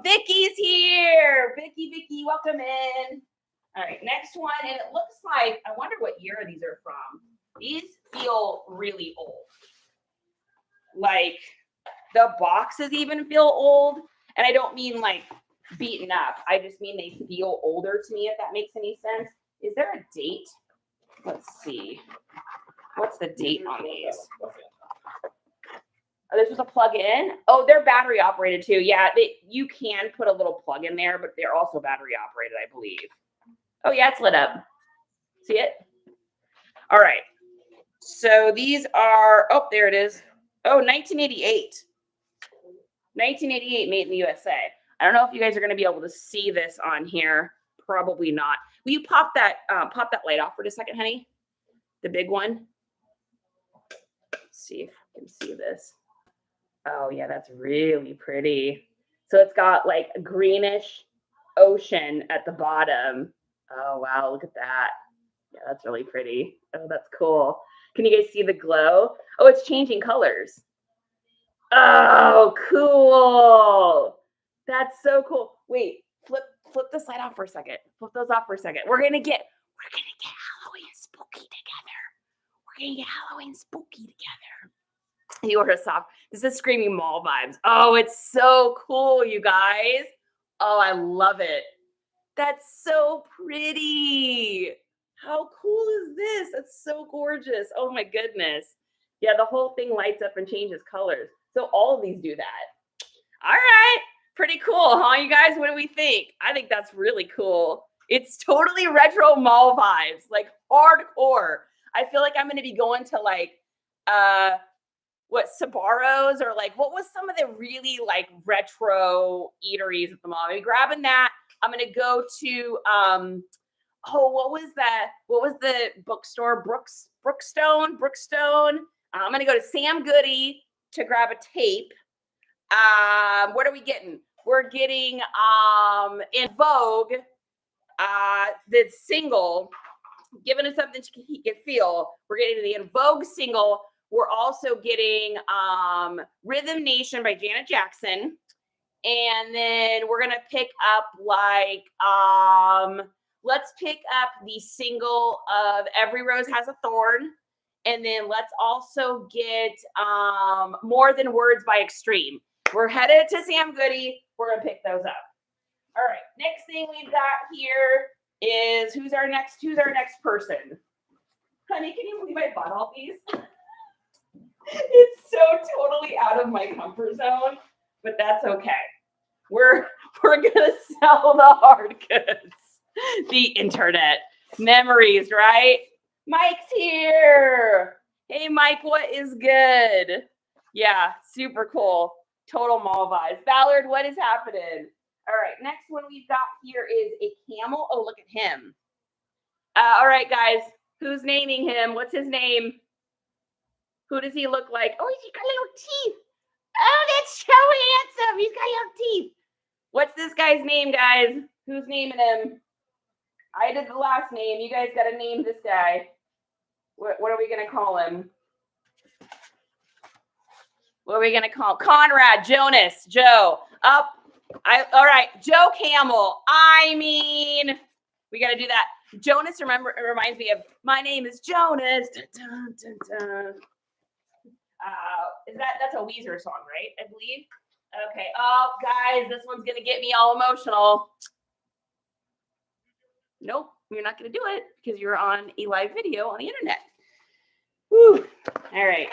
Vicky's here. Vicky, welcome in. All right. Next one. And it looks like, I wonder what year these are from. These feel really old. Like the boxes even feel old. And I don't mean like beaten up. I just mean they feel older to me, if that makes any sense. Is there a date? Let's see. What's the date on these? Oh, this was a plug-in. Oh, they're battery operated too. Yeah, you can put a little plug in there, but they're also battery operated, I believe. Oh yeah, it's lit up. See it? All right. So these are, oh, there it is. Oh, 1988. 1988, made in the USA. I don't know if you guys are going to be able to see this on here. Probably not. Will you pop that light off for a second, honey? The big one. Let's see if you can see this. Oh yeah, that's really pretty. So it's got like a greenish ocean at the bottom. Oh wow, look at that. Yeah, that's really pretty. Oh, that's cool. Can you guys see the glow? Oh, it's changing colors. Oh, cool. That's so cool. Wait, flip the slide off for a second. Flip those off for a second. We're gonna get Halloween spooky together. We're gonna get Halloween spooky together. You are soft. This is screaming mall vibes. Oh, it's so cool, you guys. Oh, I love it. That's so pretty. How cool is this? That's so gorgeous. Oh my goodness. Yeah, the whole thing lights up and changes colors. So all of these do that. All right. Pretty cool, huh, you guys? What do we think? I think that's really cool. It's totally retro mall vibes, like hardcore. I feel like I'm going to be going to like, Sbarro's, or like, what was some of the really like retro eateries at the mall? Maybe grabbing that. I'm going to go to, what was that? What was the bookstore? Brookstone. I'm going to go to Sam Goody to grab a tape. What are we getting? We're getting in Vogue, the single, giving us something you can feel. We're getting the In Vogue single. We're also getting Rhythm Nation by Janet Jackson. And then we're gonna pick up like let's pick up the single of Every Rose Has a Thorn. And then let's also get More Than Words by Extreme. We're headed to Sam Goody. We're gonna pick those up. All right, next thing we've got here is who's our next person? Honey, can you believe I bought all these? It's so totally out of my comfort zone, but that's okay. We're gonna sell the hard goods. The internet. Memories, right? Mike's here. Hey Mike, what is good? Yeah, super cool. Total mall vibes. Ballard, what is happening? All right, next one we've got here is a camel. Oh, look at him. All right, guys, who's naming him? What's his name? Who does he look like? Oh, he's got little teeth. Oh, that's so handsome. He's got little teeth. What's this guy's name, guys? Who's naming him? I did the last name. You guys got to name this guy. What are we going to call him? What are we going to call him? Conrad, Jonas, Joe. Up. All right, Joe Camel. I mean, we got to do that. Jonas, remember, it reminds me of my name is Jonas. Dun, dun, dun, dun. That's a Weezer song, right? I believe. Okay. Oh, guys, this one's gonna get me all emotional. Nope, you're not gonna do it because you're on a live video on the internet. Whew. All right.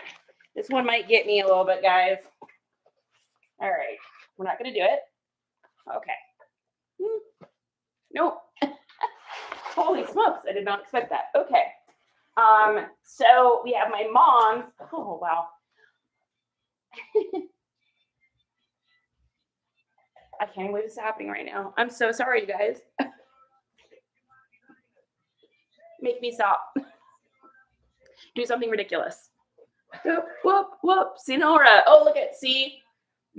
This one might get me a little bit, guys. All right. We're not gonna do it. Okay. Nope. Holy smokes, I did not expect that. Okay. So we have my mom's. Oh, wow. I can't believe this is happening right now. I'm so sorry, you guys. Make me stop. Do something ridiculous. Whoop, whoop, whoop. Sonora. Oh, look at, see?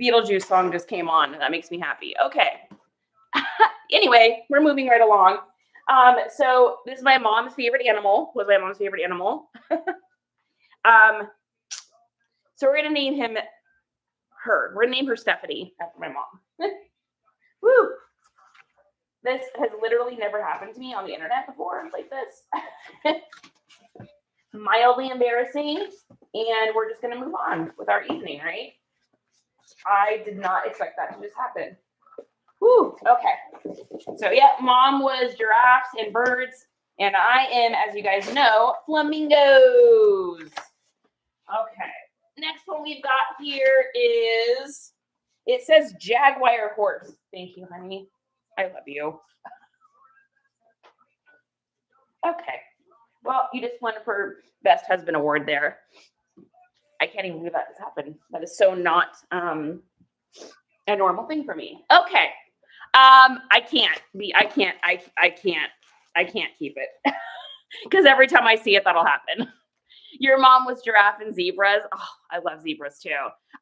Beetlejuice song just came on. That makes me happy. Okay. Anyway, we're moving right along. So this is my mom's favorite animal. Was my mom's favorite animal. So we're gonna name him her. We're gonna name her Stephanie after my mom. Woo! This has literally never happened to me on the internet before, like this. Mildly embarrassing, and we're just gonna move on with our evening, right? I did not expect that to just happen. Whew, okay. So yeah, mom was giraffes and birds, and I am, as you guys know, flamingos. Okay. Next one we've got here is, it says jaguar horse. Thank you, honey. I love you. Okay. Well, you just won for best husband award there. I can't even believe that has happened. That is so not a normal thing for me. Okay. I can't keep it. Because every time I see it, that'll happen. Your mom was giraffe and zebras. Oh, I love zebras too.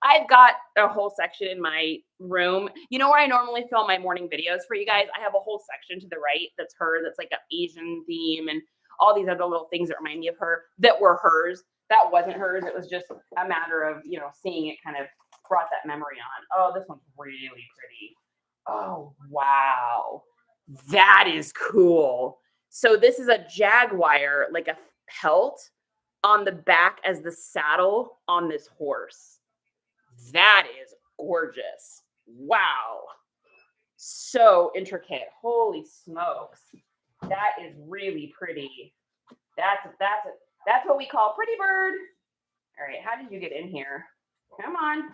I've got a whole section in my room. You know where I normally film my morning videos for you guys? I have a whole section to the right that's her, that's like an Asian theme and all these other little things that remind me of her that were hers. That wasn't hers. It was just a matter of, you know, seeing it kind of brought that memory on. Oh, this one's really pretty. Oh, wow. That is cool. So this is a jaguar, like a pelt on the back as the saddle on this horse. That is gorgeous. Wow. So intricate. Holy smokes. That is really pretty. That's what we call pretty bird. All right, how did you get in here? Come on.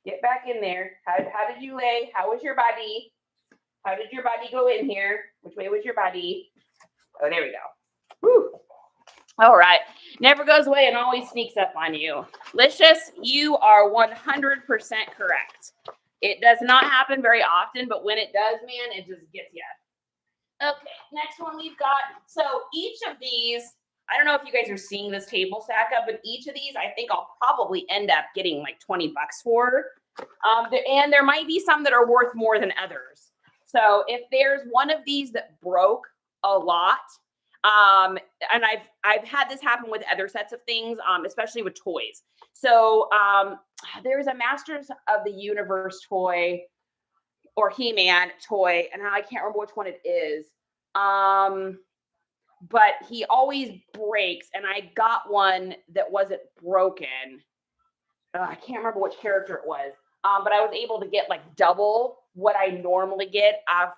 Get back in there. How did you lay? How was your body? How did your body go in here? Which way was your body? Oh, there we go. Whew. All right. Never goes away and always sneaks up on you. Licious, you are 100% correct. It does not happen very often, but when it does, man, it just gets you. Okay, next one we've got. So each of these, I don't know if you guys are seeing this table stack up, but each of these, I think I'll probably end up getting like $20 for. And there might be some that are worth more than others. So if there's one of these that broke a lot, and I've had this happen with other sets of things, especially with toys. So there's a Masters of the Universe toy or He-Man toy, and I can't remember which one it is. But he always breaks, and I got one that wasn't broken. I can't remember which character it was. But I was able to get like double what I normally get of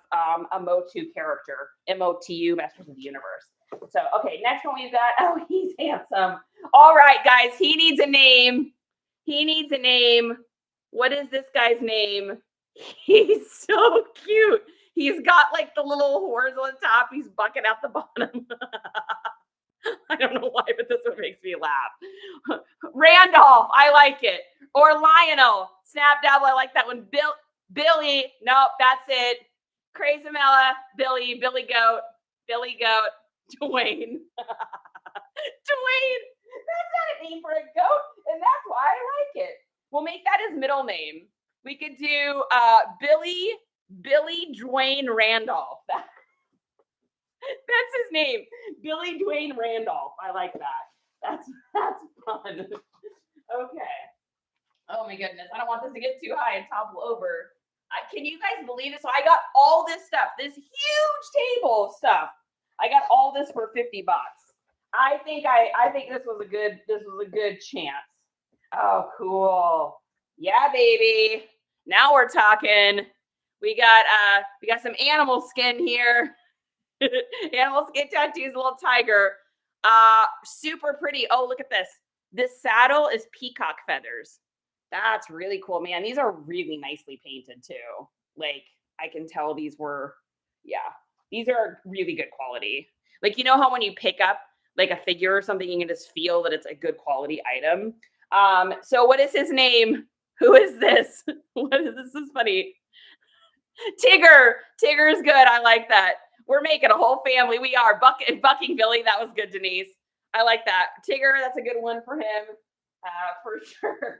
a Motu character, MOTU, Masters of the Universe. So, okay, next one we've got, oh, he's handsome. All right, guys, he needs a name. He needs a name. What is this guy's name? He's so cute. He's got like the little horns on the top. He's bucking out the bottom. I don't know why, but this one makes me laugh. Randolph, I like it. Or Lionel. Snap Dabble. I like that one. Billy. Nope, that's it. Crazamella. Billy. Billy Goat. Billy Goat. Dwayne. Dwayne. That's not a name for a goat, and that's why I like it. We'll make that his middle name. We could do Billy Dwayne Randolph. That's his name. Billy Dwayne Randolph. I like that. That's fun. Okay. Oh my goodness. I don't want this to get too high and topple over. Can you guys believe it? So I got all this stuff, this huge table of stuff. I got all this for $50. I think this was a good chance. Oh, cool. Yeah, baby. Now we're talking. We got some animal skin here. Animal skin tattoos, a little tiger. Super pretty. Oh, look at this. This saddle is peacock feathers. That's really cool, man. These are really nicely painted too. Like, I can tell these are really good quality. Like, you know how when you pick up like a figure or something, you can just feel that it's a good quality item. So what is his name? Who is this? This is funny. Tigger. Tigger is good. I like that. We're making a whole family. We are bucking Billy. That was good, Denise. I like that. Tigger, that's a good one for him. For sure.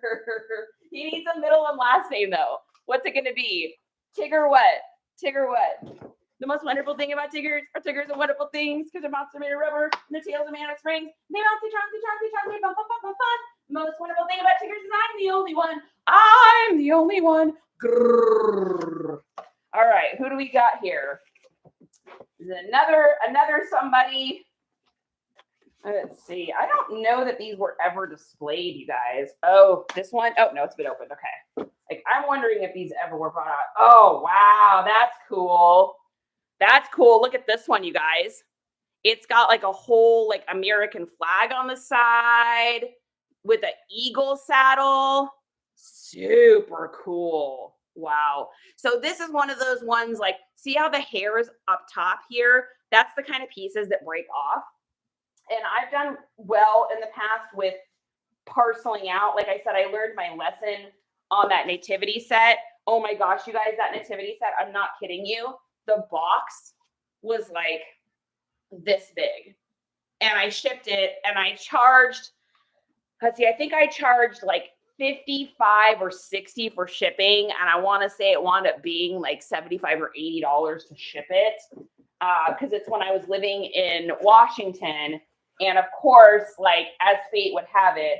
He needs a middle and last name though. What's it going to be? Tigger what? Tigger what? The most wonderful thing about Tiggers are Tiggers are wonderful things because their mouths are made of rubber and their tails are made of springs. They bouncy, fun, fun, fun, fun, fun. The most wonderful thing about Tiggers is I'm the only one. I'm the only one. Grrr. All right, who do we got here? Another somebody. Let's see. I don't know that these were ever displayed, you guys. Oh, this one. Oh, no, it's been opened. Okay. Like, I'm wondering if these ever were brought out. Oh, wow. That's cool. That's cool. Look at this one, you guys. It's got like a whole like American flag on the side with an eagle saddle. Super cool. Wow. So this is one of those ones, like, see how the hair is up top here? That's the kind of pieces that break off. And I've done well in the past with parceling out. Like I said, I learned my lesson on that nativity set. Oh my gosh, you guys, that nativity set, I'm not kidding you. The box was like this big. And I shipped it and I charged, let's see, I think I charged like $55 or $60 for shipping. And I want to say it wound up being like $75 or $80 to ship it. Because it's when I was living in Washington. And of course, like as fate would have it,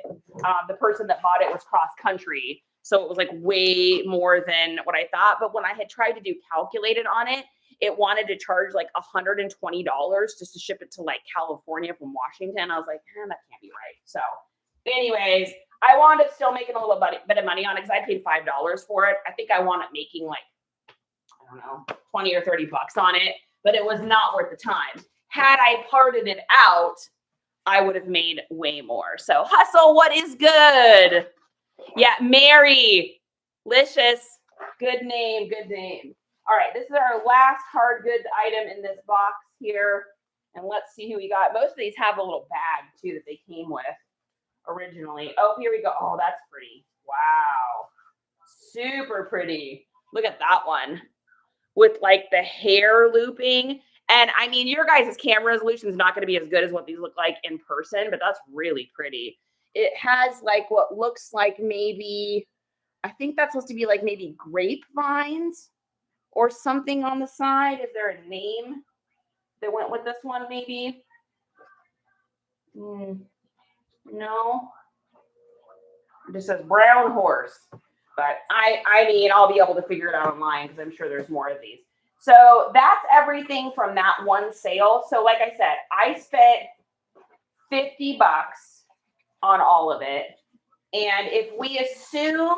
the person that bought it was cross country. So it was like way more than what I thought. But when I had tried to do calculated on it, it wanted to charge like $120 just to ship it to like California from Washington. I was like, that can't be right. So anyways, I wound up still making a little bit of money on it because I paid $5 for it. I think I wound up making like, I don't know, 20 or 30 bucks on it, but it was not worth the time. Had I parted it out, I would have made way more. So hustle, what is good? Yeah, Mary, Licious, good name, good name. All right, this is our last hard goods item in this box here. And let's see who we got. Most of these have a little bag too that they came with originally. Oh, here we go. Oh, that's pretty. Wow. Super pretty. Look at that one with like the hair looping. And I mean, your guys' camera resolution is not going to be as good as what these look like in person, but that's really pretty. It has like what looks like maybe, I think that's supposed to be like maybe grapevines or something on the side. Is there a name that went with this one maybe? No. It just says brown horse. But I mean, I'll be able to figure it out online because I'm sure there's more of these. So that's everything from that one sale. So like I said, I spent $50 on all of it. And if we assume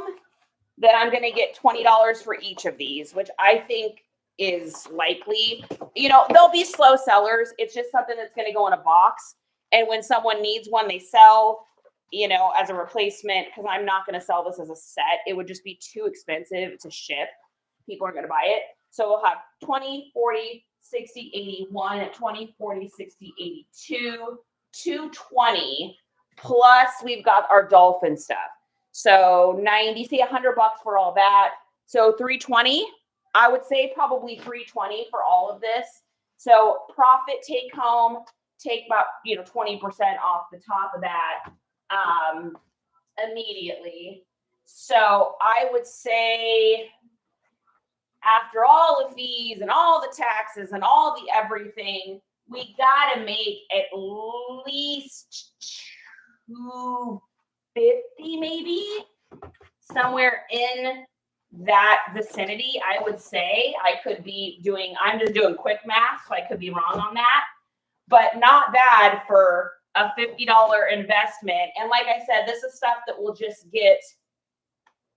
that I'm going to get $20 for each of these, which I think is likely, you know, they'll be slow sellers. It's just something that's going to go in a box. And when someone needs one, they sell, you know, as a replacement, because I'm not going to sell this as a set. It would just be too expensive to ship. People aren't going to buy it. So we'll have 20, 40, 60, 81, 20, 40, 60, 82, 220, plus we've got our dolphin stuff. So 90, say $100 for all that. So 320, I would say probably 320 for all of this. So profit take home, take about, 20% off the top of that immediately. So I would say after all the fees and all the taxes and all the everything, we got to make at least 250 maybe, somewhere in that vicinity. I would say I'm just doing quick math, so I could be wrong on that, but not bad for a $50 investment. And like I said, this is stuff that will just get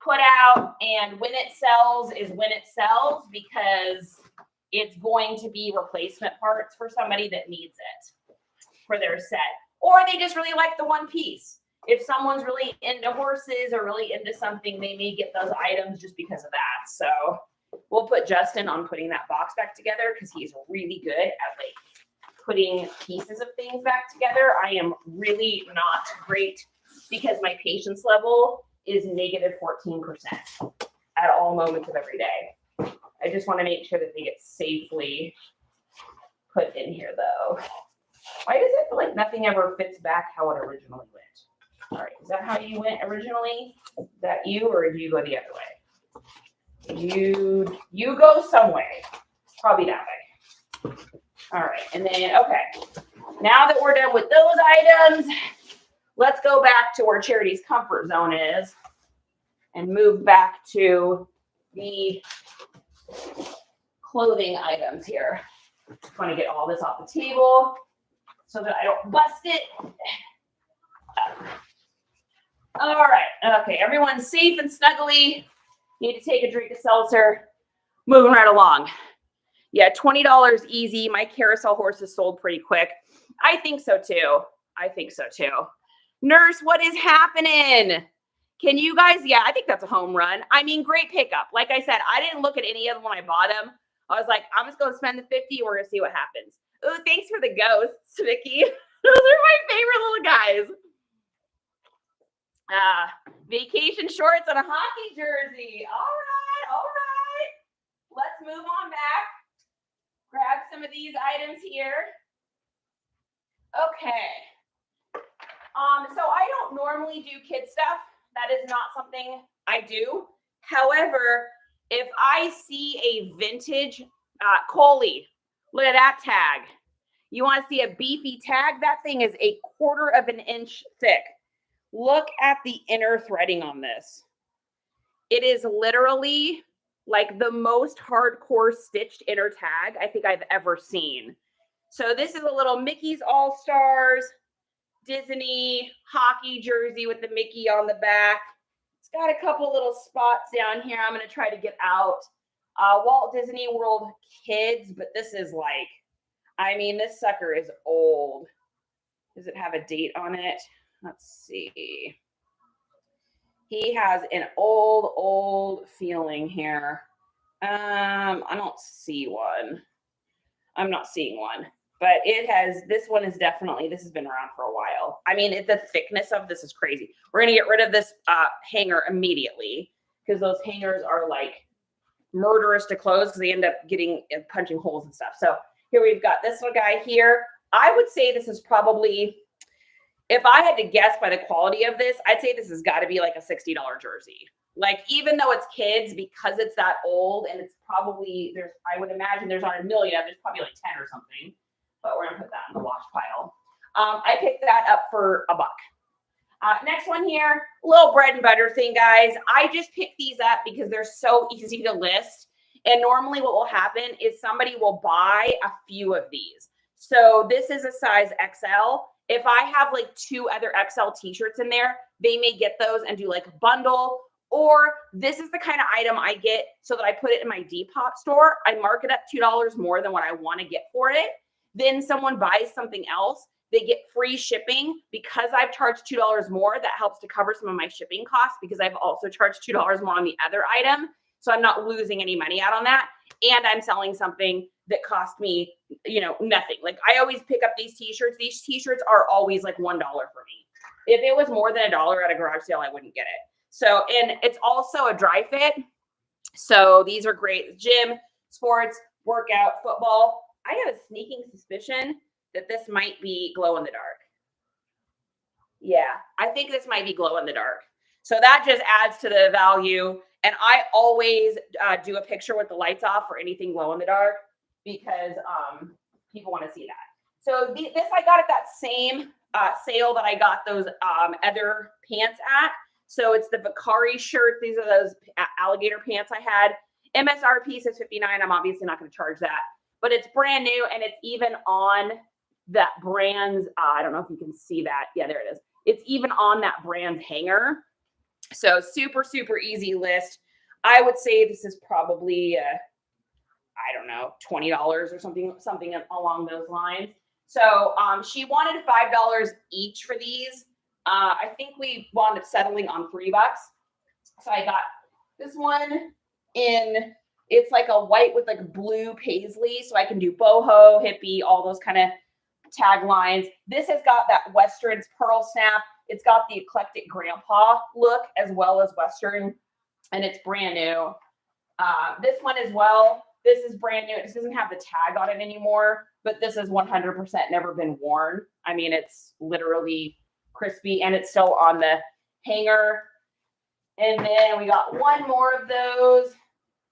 put out, and when it sells is when it sells, because it's going to be replacement parts for somebody that needs it for their set, or they just really like the one piece. If someone's really into horses or really into something, they may get those items just because of that. So we'll put Justin on putting that box back together, because he's really good at putting pieces of things back together. I am really not great, because my patience level is negative 14% at all moments of every day. I just want to make sure that they get safely put in here, though. Why does it feel like nothing ever fits back how it originally went? All right, is that how you went originally? Is that you, or do you go the other way? You go some way, probably that way. All right, and then, okay, now that we're done with those items, let's go back to where Charity's comfort zone is and move back to the clothing items here. Just want to get all this off the table so that I don't bust it. All right, okay, everyone's safe and snuggly. Need to take a drink of seltzer. Moving right along. Yeah, $20 easy. My carousel horses sold pretty quick. I think so too. Nurse, what is happening? Can you guys, yeah, I think that's a home run. I mean, great pickup. Like I said, I didn't look at any of them when I bought them. I was like, I'm just going to spend the 50. We're going to see what happens. Oh, thanks for the ghosts, Vicky. Those are my favorite little guys. Vacation shorts and a hockey jersey. All right. Let's move on back. Grab some of these items here. Okay. So I don't normally do kid stuff. That is not something I do. However, if I see a vintage Coley, look at that tag. You want to see a beefy tag? That thing is 1/4 of an inch thick. Look at the inner threading on this. It is literally like the most hardcore stitched inner tag I think I've ever seen. So this is a little Mickey's All-Stars Disney hockey jersey with the Mickey on the back. It's got a couple little spots down here. I'm going to try to get out. Walt Disney World Kids, but this is like, I mean, this sucker is old. Does it have a date on it? Let's see. He has an old feeling here. I don't see one. I'm not seeing one. But this one is definitely, this has been around for a while. I mean, the thickness of this is crazy. We're going to get rid of this hanger immediately, because those hangers are like murderous to close, because they end up punching holes and stuff. So here we've got this little guy here. I would say this is probably, if I had to guess by the quality of this, I'd say this has got to be like a $60 jersey. Like, even though it's kids, because it's that old, and it's probably, I would imagine there's not a million, there's probably like 10 or something. But we're going to put that in the wash pile. I picked that up for $1. Next one here, little bread and butter thing, guys. I just picked these up because they're so easy to list. And normally what will happen is somebody will buy a few of these. So this is a size XL. If I have like 2 other XL t-shirts in there, they may get those and do like a bundle. Or this is the kind of item I get so that I put it in my Depop store. I mark it up $2 more than what I want to get for it. Then someone buys something else, they get free shipping. Because I've charged $2 more, that helps to cover some of my shipping costs, because I've also charged $2 more on the other item. So I'm not losing any money out on that. And I'm selling something that cost me, nothing. Like, I always pick up these t-shirts. These t-shirts are always like $1 for me. If it was more than $1 at a garage sale, I wouldn't get it. So, and it's also a dry fit. So these are great. Gym, sports, workout, football. I have a sneaking suspicion that this might be glow in the dark. Yeah, I think this might be glow in the dark. So that just adds to the value. And I always do a picture with the lights off for anything glow in the dark because people want to see that. So this I got at that same sale that I got those other pants at. So it's the Vicari shirt. These are those alligator pants I had. MSRP says $59. I'm obviously not going to charge that, but it's brand new and it's even on that brand's. I don't know if you can see that. Yeah, there it is. It's even on that brand's hanger. So super, super easy list. I would say this is probably, I don't know, $20 or something along those lines. So she wanted $5 each for these. I think we wound up settling on $3. So I got this one in, it's like a white with like blue paisley. So I can do boho, hippie, all those kind of taglines. This has got that Western's pearl snap. It's got the eclectic grandpa look as well as Western, and it's brand new. This one as well. This is brand new. It just doesn't have the tag on it anymore, but this is 100% never been worn. I mean, it's literally crispy and it's still on the hanger. And then we got one more of those.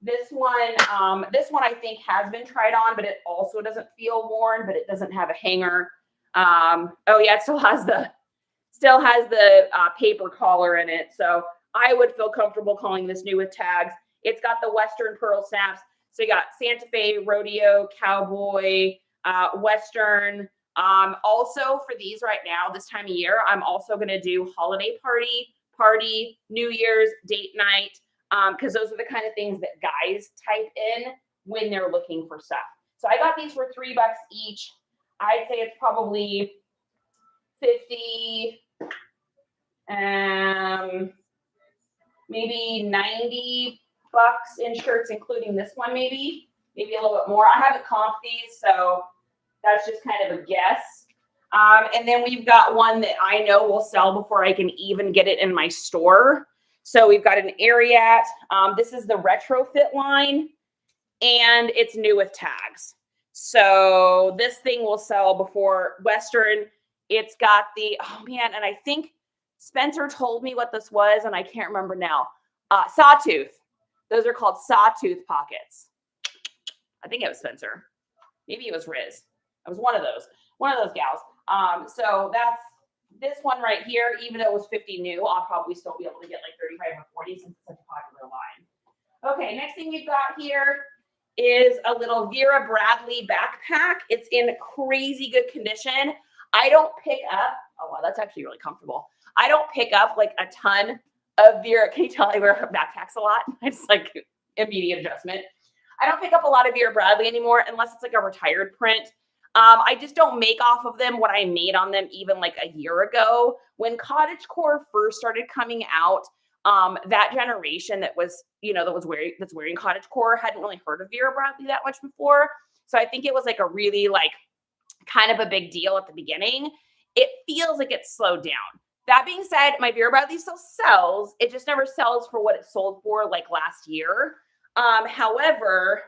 This one I think has been tried on, but it also doesn't feel worn, but it doesn't have a hanger. Oh yeah, it still has the paper collar in it. So I would feel comfortable calling this new with tags. It's got the Western pearl snaps. So you got Santa Fe, rodeo, cowboy, Western. Also for these right now, this time of year, I'm also going to do holiday party, New Year's, date night. Because those are the kind of things that guys type in when they're looking for stuff. So I got these for $3 each. I'd say it's probably 50, maybe $90 in shirts, including this one, maybe a little bit more. I haven't comped these, so that's just kind of a guess. And then we've got one that I know will sell before I can even get it in my store. So we've got an Ariat. This is the retrofit line, and it's new with tags. So this thing will sell before Western. It's got the, oh man, and I think Spencer told me what this was, and I can't remember now. Sawtooth. Those are called sawtooth pockets. I think it was Spencer. Maybe it was Riz. It was one of those gals. So that's this one right here. Even though it was 50 new, I'll probably still be able to get like 35 or 40 since it's such a popular line. Okay, next thing we've got here is a little Vera Bradley backpack. It's in crazy good condition. I don't pick up, oh wow, that's actually really comfortable. I don't pick up like a ton of Vera. Can you tell I wear backpacks a lot? It's like immediate adjustment. I don't pick up a lot of Vera Bradley anymore unless it's like a retired print. I just don't make off of them what I made on them even like a year ago. When cottagecore first started coming out, that generation that's wearing cottagecore hadn't really heard of Vera Bradley that much before. So I think it was like a really like kind of a big deal at the beginning. It feels like it's slowed down. That being said, my Vera Bradley still sells. It just never sells for what it sold for like last year. However,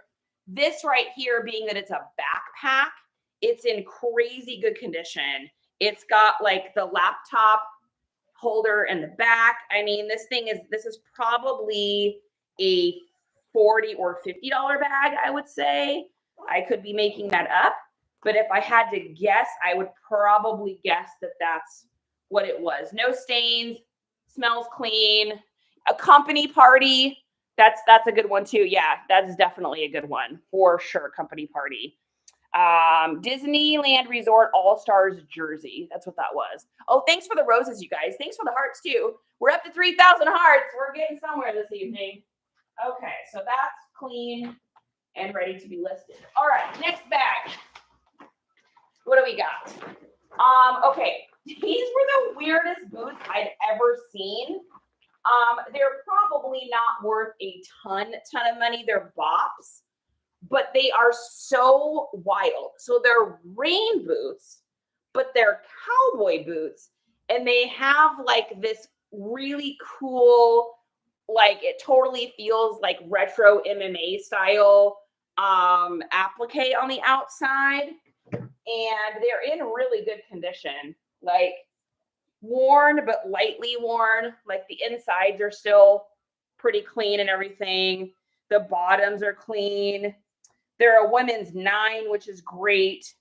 this right here, being that it's a backpack, it's in crazy good condition. It's got like the laptop holder in the back. I mean, this is probably a $40 or $50 bag, I would say. I could be making that up, but if I had to guess, I would probably guess that that's what it was. No stains, smells clean. A company party, that's a good one too. Yeah, that's definitely a good one for sure. Company party. Disneyland Resort All-Stars jersey. That's what that was. Oh, thanks for the roses, you guys. Thanks for the hearts too. We're up to 3,000 hearts. We're getting somewhere this evening. Okay, so that's clean and ready to be listed. All right, next bag. What do we got? Okay, these were the weirdest boots I'd ever seen. They're probably not worth a ton of money. They're bops, but they are so wild. So they're rain boots, but they're cowboy boots, and they have like this really cool, like it totally feels like retro MMA style applique on the outside. And they're in really good condition, like worn, but lightly worn. Like the insides are still pretty clean and everything. The bottoms are clean. They're a women's 9, which is great.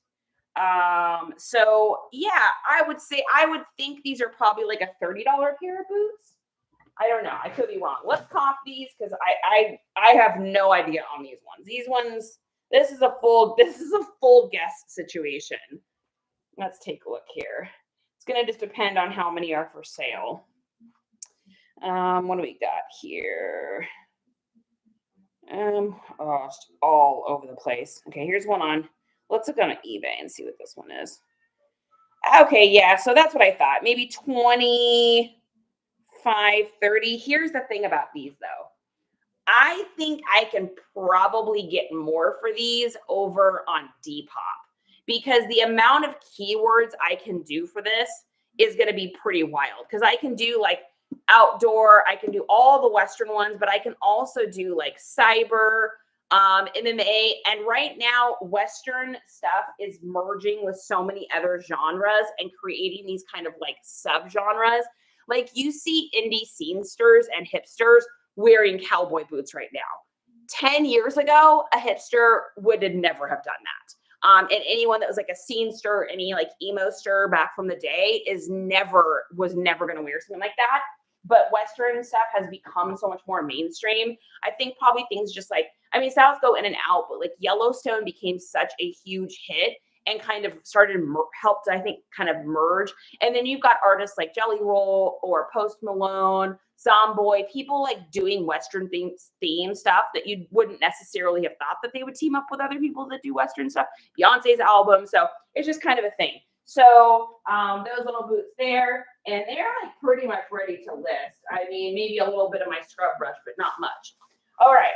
So yeah, I would think these are probably like a $30 pair of boots. I don't know. I could be wrong. Let's comp these because I have no idea on these ones. These ones, this is a full guess situation. Let's take a look here. It's gonna just depend on how many are for sale. What do we got here? Oh, it's all over the place. Okay, here's one on. Let's look on eBay and see what this one is. Okay, yeah, so that's what I thought. Maybe 25, 30. Here's the thing about these though. I think I can probably get more for these over on Depop because the amount of keywords I can do for this is going to be pretty wild because I can do like outdoor, I can do all the Western ones, but I can also do like cyber, MMA. And right now, Western stuff is merging with so many other genres and creating these kind of like subgenres. Like you see indie scenesters and hipsters wearing cowboy boots right now. 10 years ago, a hipster would have never have done that. And anyone that was like a scenester, any like emo stir back from the day was never going to wear something like that. But Western stuff has become so much more mainstream. I think probably things just like, I mean, styles go in and out, but like Yellowstone became such a huge hit and kind of helped, I think, kind of merge. And then you've got artists like Jelly Roll or Post Malone, Zomboy, people like doing Western theme stuff that you wouldn't necessarily have thought that they would team up with other people that do Western stuff. Beyonce's album. So it's just kind of a thing. So those little boots there, and they're like pretty much ready to list. I mean, maybe a little bit of my scrub brush, but not much. All right.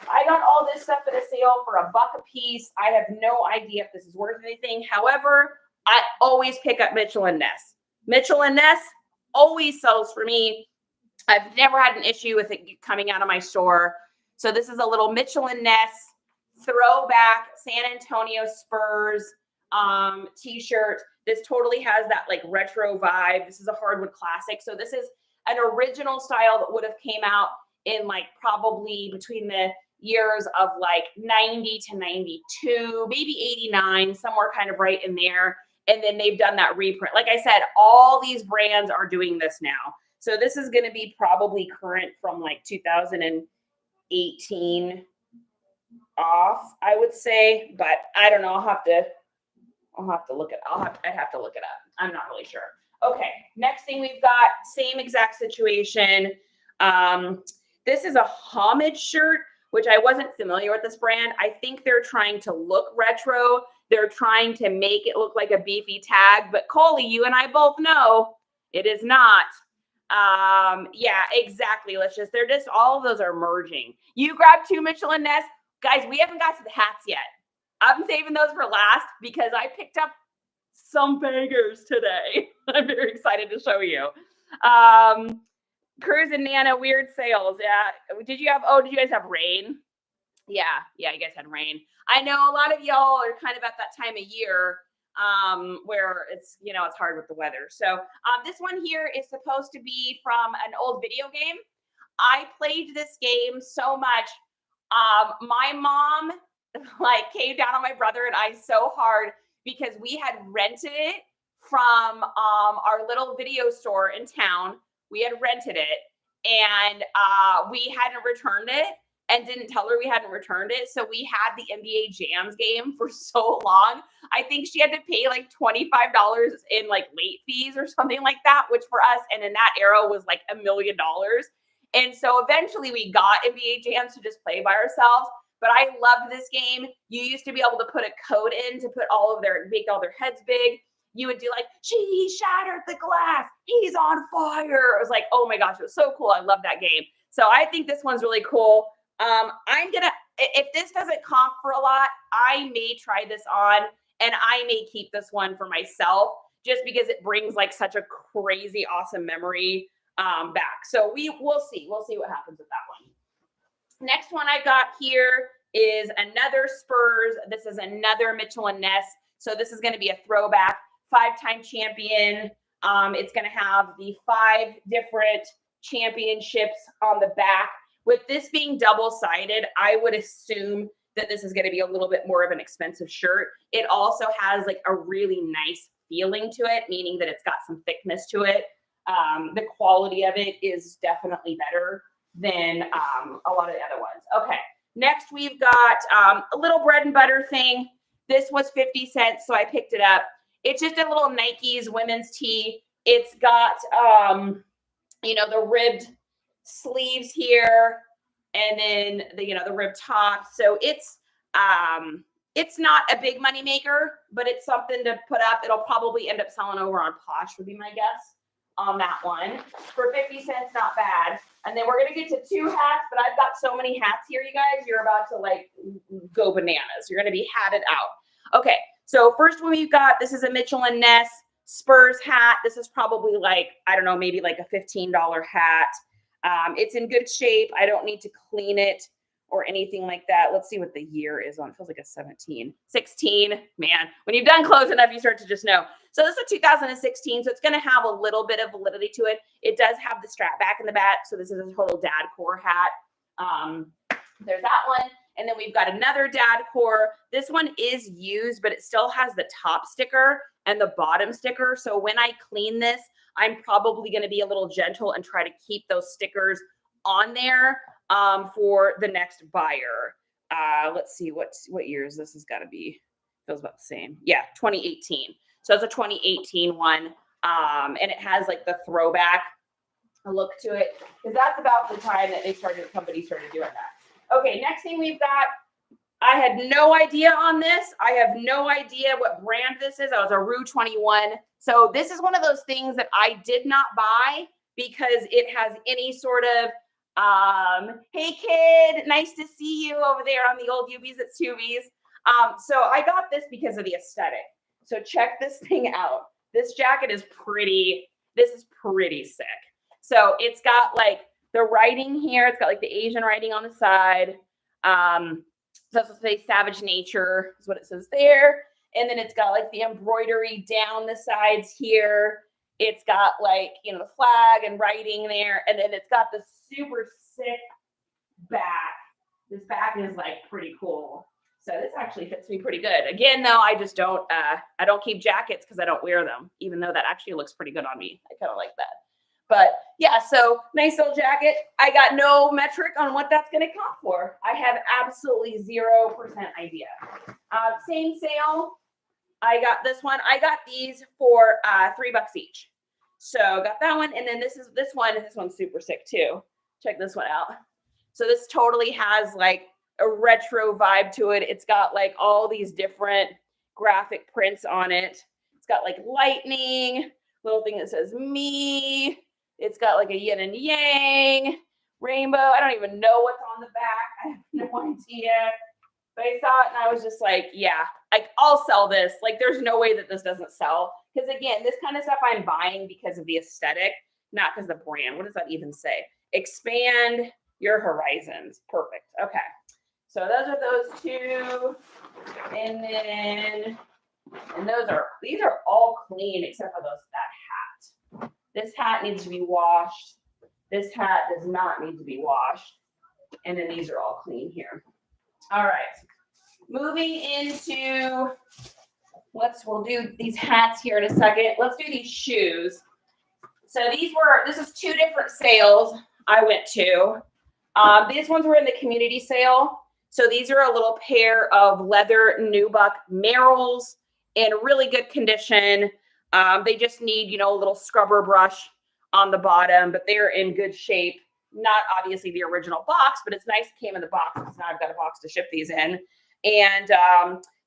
I got all this stuff at a sale for $1 a piece. I have no idea if this is worth anything. However, I always pick up Mitchell & Ness. Mitchell & Ness always sells for me. I've never had an issue with it coming out of my store. So this is a little Mitchell & Ness throwback San Antonio Spurs t-shirt. This totally has that like retro vibe. This is a hardwood classic. So this is an original style that would have came out in like probably between the years of like 90 to 92, maybe 89, somewhere kind of right in there. And then they've done that reprint. Like I said, all these brands are doing this now. So this is going to be probably current from like 2018 off, I would say, but I don't know. I'd have to look it. I'd have to look it up. I'm not really sure. Okay. Next thing we've got, same exact situation. This is a homage shirt, which I wasn't familiar with this brand. I think they're trying to look retro. They're trying to make it look like a beefy tag, but Coley, you and I both know it is not. Yeah, exactly. All of those are merging. You grab 2 Mitchell & Ness. Guys, we haven't got to the hats yet. I'm saving those for last because I picked up some bangers today. I'm very excited to show you. Cruz and Nana, weird sales. Yeah. Did you guys have rain? Yeah, you guys had rain. I know a lot of y'all are kind of at that time of year where it's, it's hard with the weather. So this one here is supposed to be from an old video game. I played this game so much. My mom like came down on my brother and I so hard because we had rented it from our little video store in town. We had rented it and we hadn't returned it and didn't tell her we hadn't returned it. So we had the NBA Jams game for so long. I think she had to pay like $25 in like late fees or something like that, which for us and in that era was like $1 million. And so eventually we got NBA Jams to just play by ourselves. But I loved this game. You used to be able to put a code in to make all their heads big. You would do like, she shattered the glass. He's on fire. It was like, oh my gosh, it was so cool. I love that game. So I think this one's really cool. If this doesn't comp for a lot, I may try this on and I may keep this one for myself just because it brings like such a crazy, awesome memory back. So we'll see. We'll see what happens with that one. Next one I got here is another Spurs. This is another Mitchell and Ness. So this is going to be a throwback, 5-time champion. It's going to have the 5 different championships on the back. With this being double-sided, I would assume that this is going to be a little bit more of an expensive shirt. It also has like a really nice feeling to it, meaning that it's got some thickness to it. The quality of it is definitely better than a lot of the other ones. Okay, next we've got a little bread and butter thing. This was 50 cents, so I picked it up. It's just a little Nike's women's tee. It's got, the ribbed sleeves here, and then the ribbed top. So it's not a big money maker, but it's something to put up. It'll probably end up selling over on Posh, would be my guess on that one. For 50 cents, not bad. And then we're gonna get to 2 hats, but I've got so many hats here, you guys. You're about to like go bananas. You're gonna be hatted out. Okay, so first one we've got, this is a Mitchell and Ness Spurs hat. This is probably like, I don't know, maybe like a $15 hat. It's in good shape. I don't need to clean it or anything like that. Let's see what the year is on. It feels like a 16. Man, when you've done clothes enough, you start to just know. So this is a 2016, so it's going to have a little bit of validity to it. It does have the strap back in the back, so this is a total dad core hat. There's that one. And then we've got another dad core. This one is used, but it still has the top sticker and the bottom sticker. So when I clean this, I'm probably going to be a little gentle and try to keep those stickers on there for the next buyer. Let's see what years this has got to be. Feels about the same. Yeah, 2018. So it's a 2018 one. And it has like the throwback look to it, because that's about the time that the company started doing that. Okay, next thing we've got, I had no idea on this. I have no idea what brand this is. I was a Rue 21. So this is one of those things that I did not buy because it has any sort of, hey kid, nice to see you over there on the old UBs at Tubies. So I got this because of the aesthetic. So check this thing out. This jacket is pretty, this is pretty sick. So it's got like the writing here. It's got like the Asian writing on the side. So it's say Savage Nature is what it says there. And then it's got like the embroidery down the sides here. It's got like, the flag and writing there. And then it's got the super sick back. This back is like pretty cool. So this actually fits me pretty good. Again, though, I just don't, I don't keep jackets because I don't wear them, even though that actually looks pretty good on me. I kind of like that. But yeah, so nice little jacket. I got no metric on what that's going to comp for. I have absolutely 0% idea. Same sale. I got this one. I got these for $3 each. So got that one. And then this one's super sick too. Check this one out. So this totally has like a retro vibe to it. It's got like all these different graphic prints on it. It's got like lightning, little thing that says me. It's got like a yin and yang, rainbow. I don't even know what's on the back. I have no idea. But I saw it and I was just like, yeah, I'll sell this. Like, there's no way that this doesn't sell. Because again, this kind of stuff I'm buying because of the aesthetic, not because of the brand. What does that even say? Expand your horizons. Perfect. Okay. So those are those two. And then, these are all clean except for that hat. This hat needs to be washed. This hat does not need to be washed. And then these are all clean here. All right. Moving into, we'll do these hats here in a second. Let's do these shoes. So this is 2 different sales I went to. These ones were in the community sale. So these are a little pair of leather nubuck Merrells in really good condition. They just need, a little scrubber brush on the bottom, but they're in good shape. Not obviously the original box, but it's nice it came in the box because now I've got a box to ship these in. And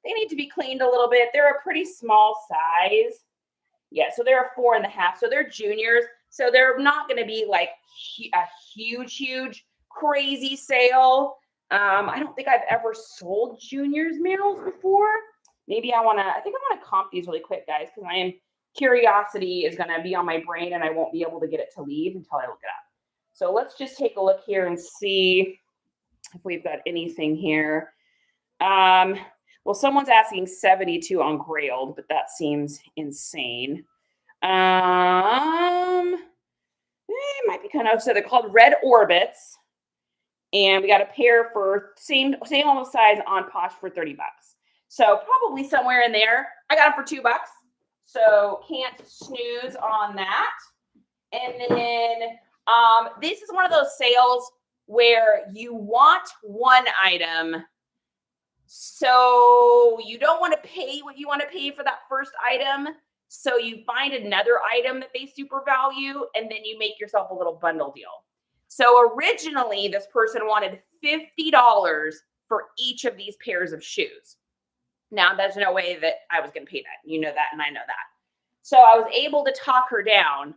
they need to be cleaned a little bit. They're a pretty small size. Yeah, so they're a 4.5. So they're juniors. So they're not going to be like a huge, crazy sale. I don't think I've ever sold juniors Merrells before. Maybe I think I want to comp these really quick, guys, because I am curiosity is going to be on my brain and I won't be able to get it to leave until I look it up. So let's just take a look here and see if we've got anything here. Well, someone's asking 72 on Grailed, but that seems insane. It might be kind of, so they're called Red Orbits. And we got a pair for same almost size on Posh for 30 bucks. So probably somewhere in there. I got them for $2. So can't snooze on that. And then this is one of those sales where you want one item. So you don't want to pay what you want to pay for that first item. So you find another item that they super value, and then you make yourself a little bundle deal. So originally, this person wanted $50 for each of these pairs of shoes. Now, there's no way that I was going to pay that. You know that, and I know that. So I was able to talk her down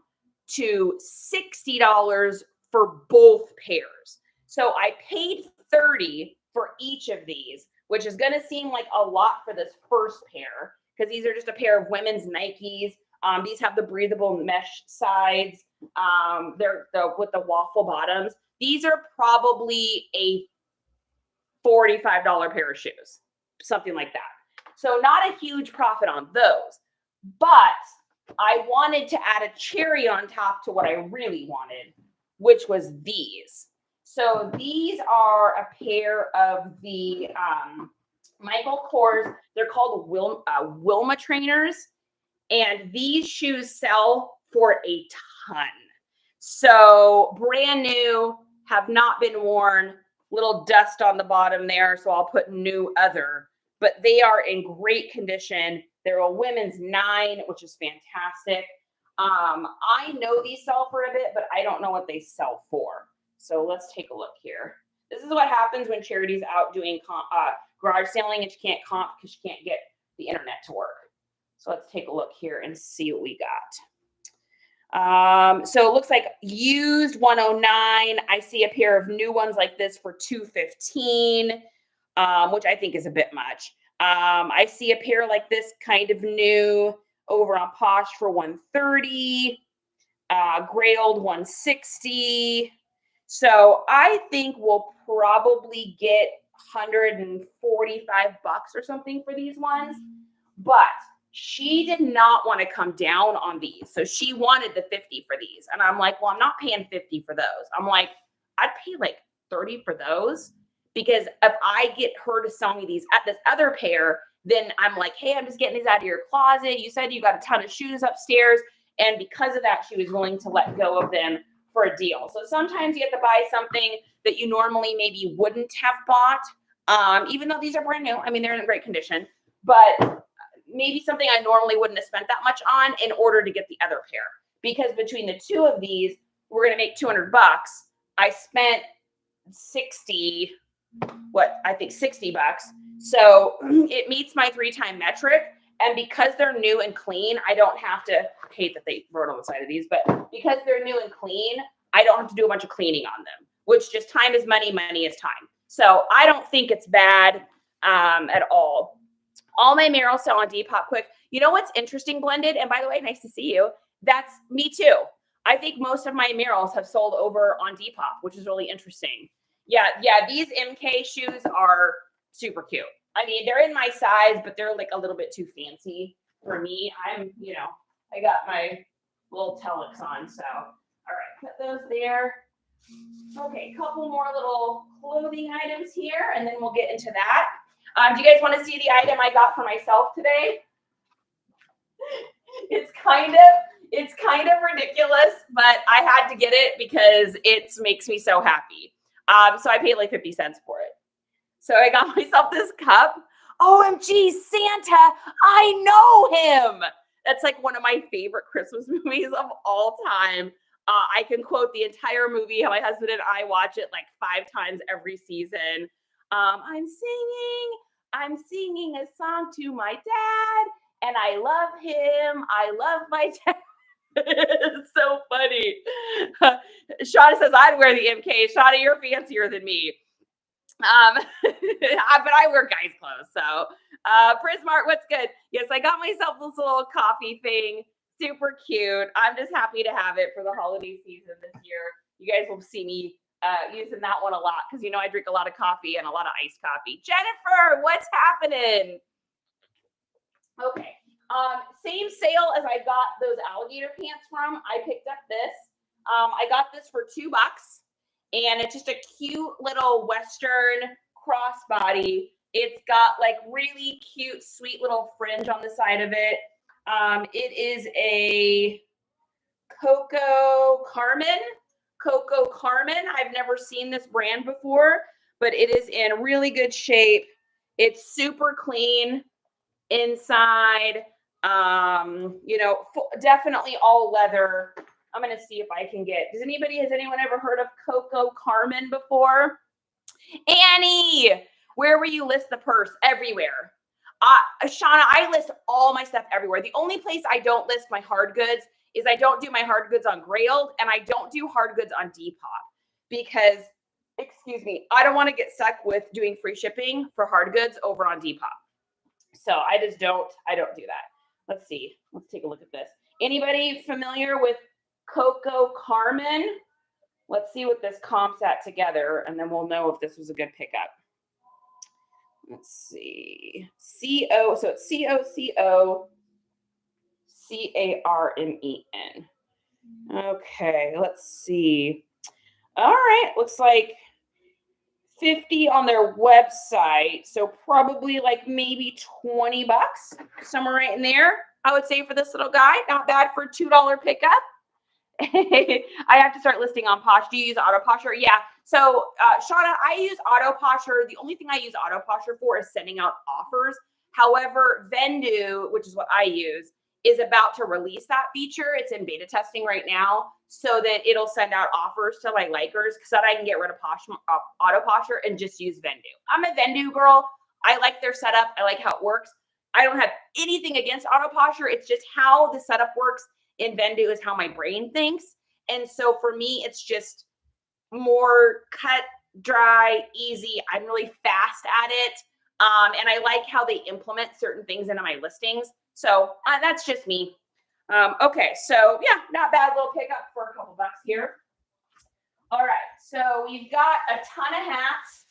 to $60 for both pairs. So I paid $30 for each of these, which is going to seem like a lot for this first pair, because these are just a pair of women's Nikes. These have the breathable mesh sides. They're with the waffle bottoms. These are probably a $45 pair of shoes, something like that. So not a huge profit on those, but I wanted to add a cherry on top to what I really wanted, which was these. So these are a pair of the Michael Kors. They're called Wilma trainers. And these shoes sell for a ton. So brand new, have not been worn, little dust on the bottom there. So I'll put new other, but they are in great condition. They're a women's 9, which is fantastic. I know these sell for a bit, but I don't know what they sell for. So let's take a look here. This is what happens when Charity's out doing garage selling and she can't comp because she can't get the internet to work. So let's take a look here and see what we got. So it looks like used 109. I see a pair of new ones like this for $215, which I think is a bit much. I see a pair like this kind of new over on Posh for $130, Grailed $160. So I think we'll probably get $145 or something for these ones, but she did not want to come down on these. So she wanted the 50 for these. And I'm like, well, I'm not paying 50 for those. I'm like, I'd pay like 30 for those, because if I get her to sell me these at this other pair, then I'm like, hey, I'm just getting these out of your closet. You said you got a ton of shoes upstairs. And because of that, she was willing to let go of them for a deal. So sometimes you have to buy something that you normally maybe wouldn't have bought, even though these are brand new. I mean, they're in great condition, but maybe something I normally wouldn't have spent that much on in order to get the other pair. Because between the two of these, we're going to make $200. I spent 60, I think $60. So it meets my 3-time metric. And because they're new and clean, I don't have to, hate that they wrote on the side of these, but because they're new and clean, I don't have to do a bunch of cleaning on them, which just time is money, money is time. So I don't think it's bad at all. All my Merrell sell on Depop quick. You know what's interesting, Blended? And by the way, nice to see you. That's me too. I think most of my Merrells have sold over on Depop, which is really interesting. Yeah, these MK shoes are super cute. I mean, they're in my size, but they're like a little bit too fancy for me. I got my little Telex on. So, all right, put those there. Okay, couple more little clothing items here, and then we'll get into that. Do you guys want to see the item I got for myself today? It's kind of ridiculous, but I had to get it because it makes me so happy. So I paid like 50 cents for it. So I got myself this cup. OMG, Santa, I know him. That's like one of my favorite Christmas movies of all time. I can quote the entire movie. My husband and I watch it like 5 times every season. I'm singing a song to my dad, and I love him. I love my dad. It's so funny. Shauna says, I'd wear the MK. Shauna, you're fancier than me. But I wear guys' clothes. So, Prismart, what's good? Yes, I got myself this little coffee thing. Super cute. I'm just happy to have it for the holiday season this year. You guys will see me using that one a lot because you know I drink a lot of coffee and a lot of iced coffee. Jennifer, what's happening? Okay. Same sale as I got those alligator pants from. I picked up this. I got this for $2, and it's just a cute little Western crossbody. It's got like really cute, sweet little fringe on the side of it. It is a Coco Carmen. Coco Carmen. I've never seen this brand before, but it is in really good shape. It's super clean inside. You know, definitely all leather. I'm going to see if I can get, has anyone ever heard of Coco Carmen before? Annie, where will you list the purse? Everywhere. Shauna, I list all my stuff everywhere. The only place I don't list my hard goods is I don't do my hard goods on Grailed, and I don't do hard goods on Depop because, excuse me, I don't want to get stuck with doing free shipping for hard goods over on Depop. So I don't do that. Let's see. Let's take a look at this. Anybody familiar with Coco Carmen? Let's see what this comps at together, and then we'll know if this was a good pickup. Let's see. So it's COCOCARMEN. Okay, let's see. All right, looks like 50 on their website, so probably like maybe $20, somewhere right in there. I would say for this little guy, not bad for a $2 pickup. I have to start listing on Posh. Do you use Autoposher? Yeah. So, Shauna, I use Autoposher. The only thing I use Autoposher for is sending out offers. However, Vendu, which is what I use, is about to release that feature. It's in beta testing right now so that it'll send out offers to my likers so that I can get rid of Autoposher and just use Vendu. I'm a Vendu girl. I like their setup. I like how it works. I don't have anything against Autoposher. It's just how the setup works in Vendu is how my brain thinks. And so for me, it's just more cut, dry, easy. I'm really fast at it. And I like how they implement certain things into my listings. So that's just me. Okay, so yeah, not bad little pickup for a couple bucks here. All right, so we've got a ton of hats.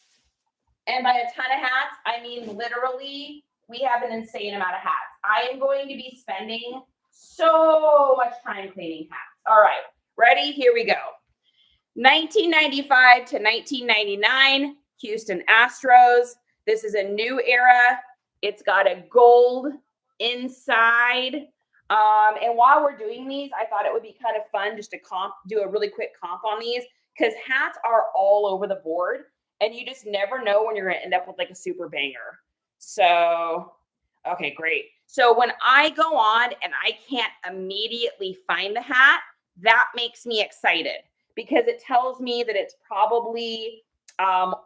And by a ton of hats, I mean literally we have an insane amount of hats. I am going to be spending so much time cleaning hats. All right, ready? Here we go. 1995 to 1999, Houston Astros. This is a new era. It's got a gold inside. And while we're doing these, I thought it would be kind of fun just to do a really quick comp on these because hats are all over the board and you just never know when you're going to end up with like a super banger. So, okay, great. So when I go on and I can't immediately find the hat, that makes me excited because it tells me that it's probably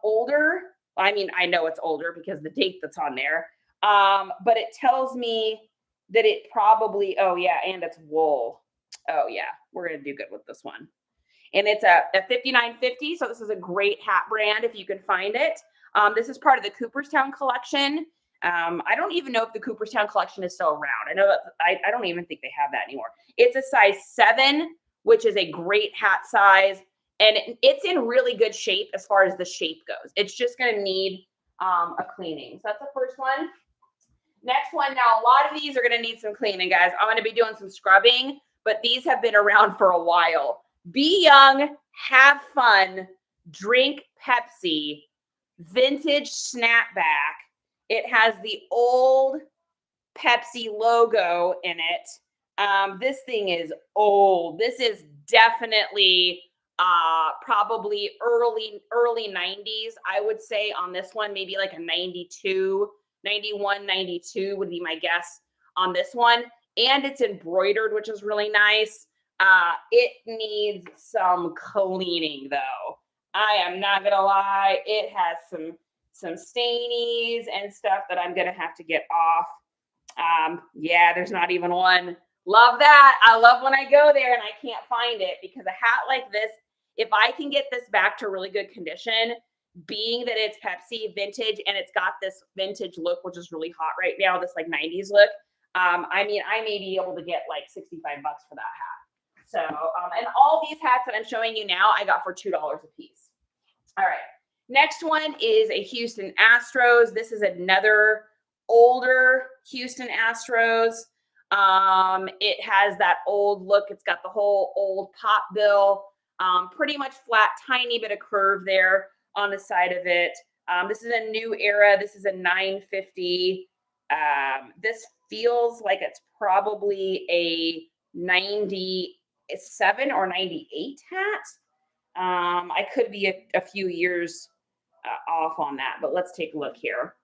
older. I mean, I know it's older because the date that's on there, but it tells me that it probably, oh yeah, and it's wool. Oh yeah, we're going to do good with this one. And it's a 5950, so this is a great hat brand if you can find it. This is part of the Cooperstown collection. I don't even know if the Cooperstown collection is still around. I know that I don't even think they have that anymore. It's a size 7, which is a great hat size. And it's in really good shape as far as the shape goes. It's just going to need a cleaning. So that's the first one. Next one. Now, a lot of these are going to need some cleaning, guys. I'm going to be doing some scrubbing, but these have been around for a while. Be young, have fun, drink Pepsi, vintage snapback. It has the old Pepsi logo in it. This thing is old. This is definitely probably early 90s. I would say on this one, maybe like a 92, 91, 92 would be my guess on this one. And it's embroidered, which is really nice. It needs some cleaning though. I am not gonna lie. It has some stainies and stuff that I'm gonna have to get off. Yeah, there's not even one. Love that. I love when I go there and I can't find it because a hat like this, if I can get this back to really good condition, being that it's Pepsi vintage and it's got this vintage look, which is really hot right now, this like 90s look, I mean, I may be able to get like 65 bucks for that hat. So, and all these hats that I'm showing you now, I got for $2 a piece. All right. Next one is a Houston Astros. This is another older Houston Astros. It has that old look. It's got the whole old pop bill, pretty much flat, tiny bit of curve there on the side of it. This is a new era. This is a 950. This feels like it's probably a 97 or 98 hat. I could be a few years off on that, but let's take a look here.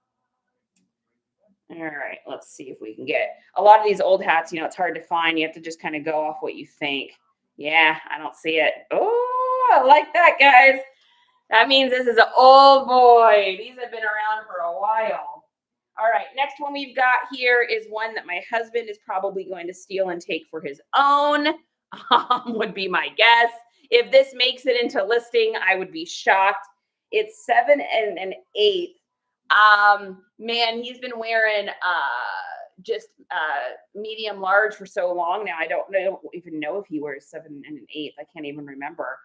All right, let's see if we can get a lot of these old hats. You know, it's hard to find. You have to just kind of go off what you think. Yeah, I don't see it. Oh, I like that, guys. That means this is an old boy. These have been around for a while. All right, next one we've got here is one that my husband is probably going to steal and take for his own, would be my guess. If this makes it into listing, I would be shocked. It's 7 1/8. Man, he's been wearing just medium large for so long now. I don't even know if he wears 7 1/8. I can't even remember.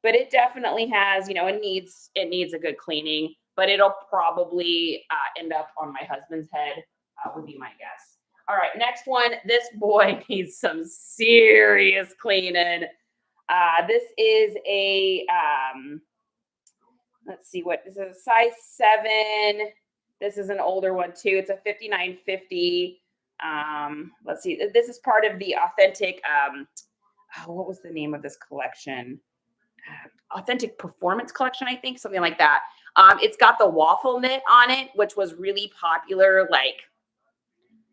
But it definitely has, you know, it needs a good cleaning, but it'll probably end up on my husband's head, would be my guess. All right, next one. This boy needs some serious cleaning. This is a let's see what this is, a size 7. This is an older one too. It's a 5950. Let's see. This is part of the authentic. What was the name of this collection? Authentic Performance Collection, I think, something like that. It's got the waffle knit on it, which was really popular, like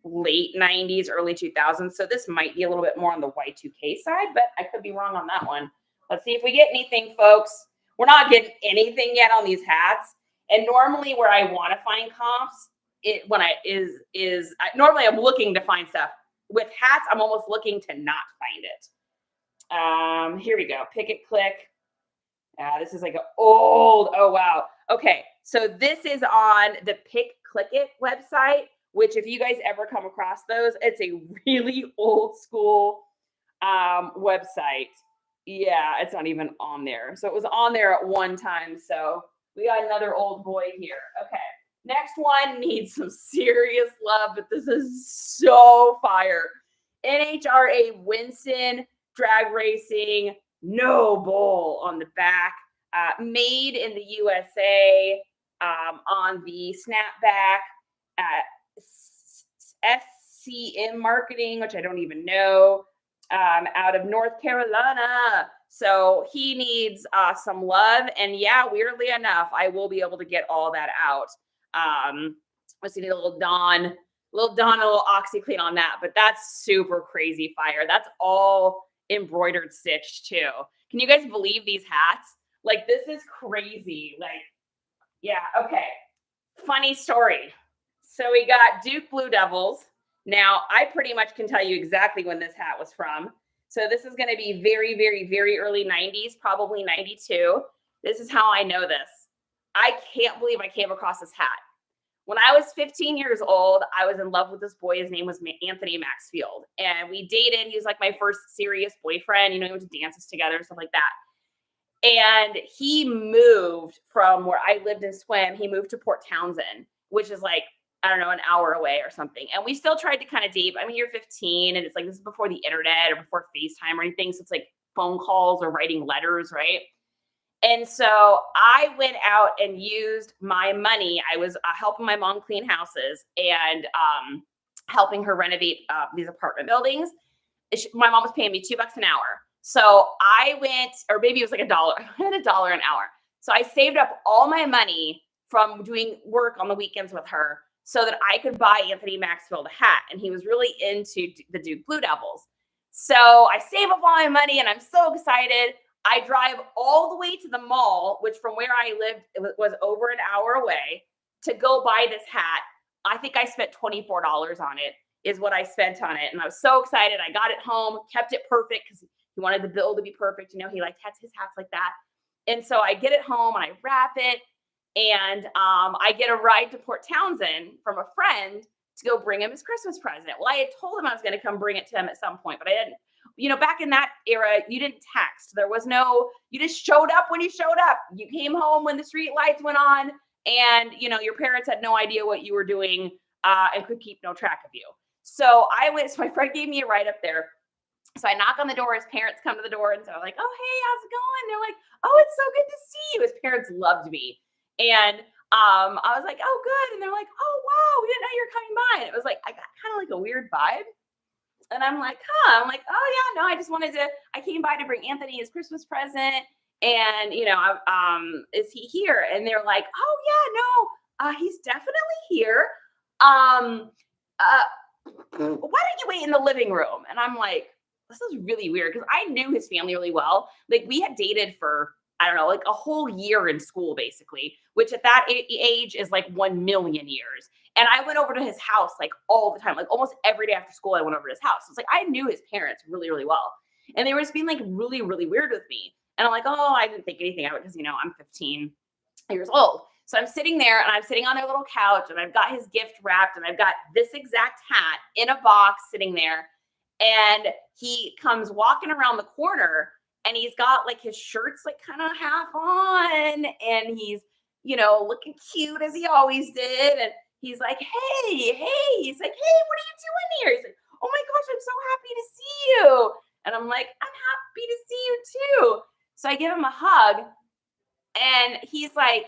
late 90s, early 2000s. So this might be a little bit more on the Y2K side, but I could be wrong on that one. Let's see if we get anything, folks. We're not getting anything yet on these hats. And normally where I want to find comps, normally I'm looking to find stuff. With hats, I'm almost looking to not find it. Here we go. Pick it, click. This is like an old, oh wow. Okay, so this is on the Pick Click It website, which if you guys ever come across those, it's a really old school website. Yeah, it's not even on there. So it was on there at one time. So we got another old boy here. Okay, next one needs some serious love, but this is so fire. NHRA Winston Drag Racing, no bull on the back, made in the USA, on the snapback, SCM Marketing, which I don't even know, out of North Carolina. So he needs some love. And yeah, weirdly enough, I will be able to get all that out. Let's need a little Dawn, a little OxyClean on that, but that's super crazy fire. That's all embroidered stitch too. Can you guys believe these hats? Like, this is crazy. Like, yeah, okay. Funny story. So we got Duke Blue Devils. Now, I pretty much can tell you exactly when this hat was from. So this is going to be very, very, very early 90s, probably 92. This is how I know this. I can't believe I came across this hat. When I was 15 years old, I was in love with this boy. His name was Anthony Maxfield. And we dated. He was like my first serious boyfriend. You know, we went to dances together and stuff like that. And he moved from where I lived in Swim. He moved to Port Townsend, which is like, I don't know, an hour away or something. And we still tried to kind of date. I mean, you're 15 and it's like, this is before the internet or before FaceTime or anything. So it's like phone calls or writing letters, right? And so I went out and used my money. I was helping my mom clean houses and helping her renovate these apartment buildings. My mom was paying me $2 an hour. So I went, or maybe it was like $1. I had $1 an hour. So I saved up all my money from doing work on the weekends with her so that I could buy Anthony Maxfield a hat. And he was really into the Duke Blue Devils. So I save up all my money and I'm so excited. I drive all the way to the mall, which from where I lived, it was over an hour away, to go buy this hat. I think I spent $24 on it, is what I spent on it. And I was so excited. I got it home, kept it perfect because he wanted the bill to be perfect. You know, he liked his hats like that. And so I get it home and I wrap it. And I get a ride to Port Townsend from a friend to go bring him his Christmas present. Well, I had told him I was going to come bring it to him at some point, but I didn't. Back in that era, you didn't text. There was no, you just showed up when you showed up. You came home when the street lights went on, and, your parents had no idea what you were doing and could keep no track of you. So my friend gave me a ride up there. So I knock on the door. His parents come to the door, and so I'm like, "Oh, hey, how's it going?" They're like, "Oh, it's so good to see you." His parents loved me, and I was like, "Oh, good." And they're like, "Oh, wow, we didn't know you were coming by." And it was like I got kind of like a weird vibe, and I'm like, "Huh?" I'm like, "Oh yeah, no, I just wanted to. I came by to bring Anthony his Christmas present, and is he here?" And they're like, "Oh yeah, no, he's definitely here. Um, why don't you wait in the living room?" And I'm like, this is really weird because I knew his family really well. Like we had dated for, I don't know, like a whole year in school, basically, which at that age is like 1 million years. And I went over to his house like all the time, like almost every day after school, I went over to his house. It's like I knew his parents really, really well. And they were just being like really, really weird with me. And I'm like, oh, I didn't think anything of it because, I'm 15 years old. So I'm sitting there and I'm sitting on their little couch and I've got his gift wrapped and I've got this exact hat in a box sitting there. And he comes walking around the corner and he's got like his shirt's like kind of half on and he's, looking cute as he always did. And he's like, hey, he's like, hey, what are you doing here? He's like, oh my gosh, I'm so happy to see you. And I'm like, I'm happy to see you too. So I give him a hug and he's like,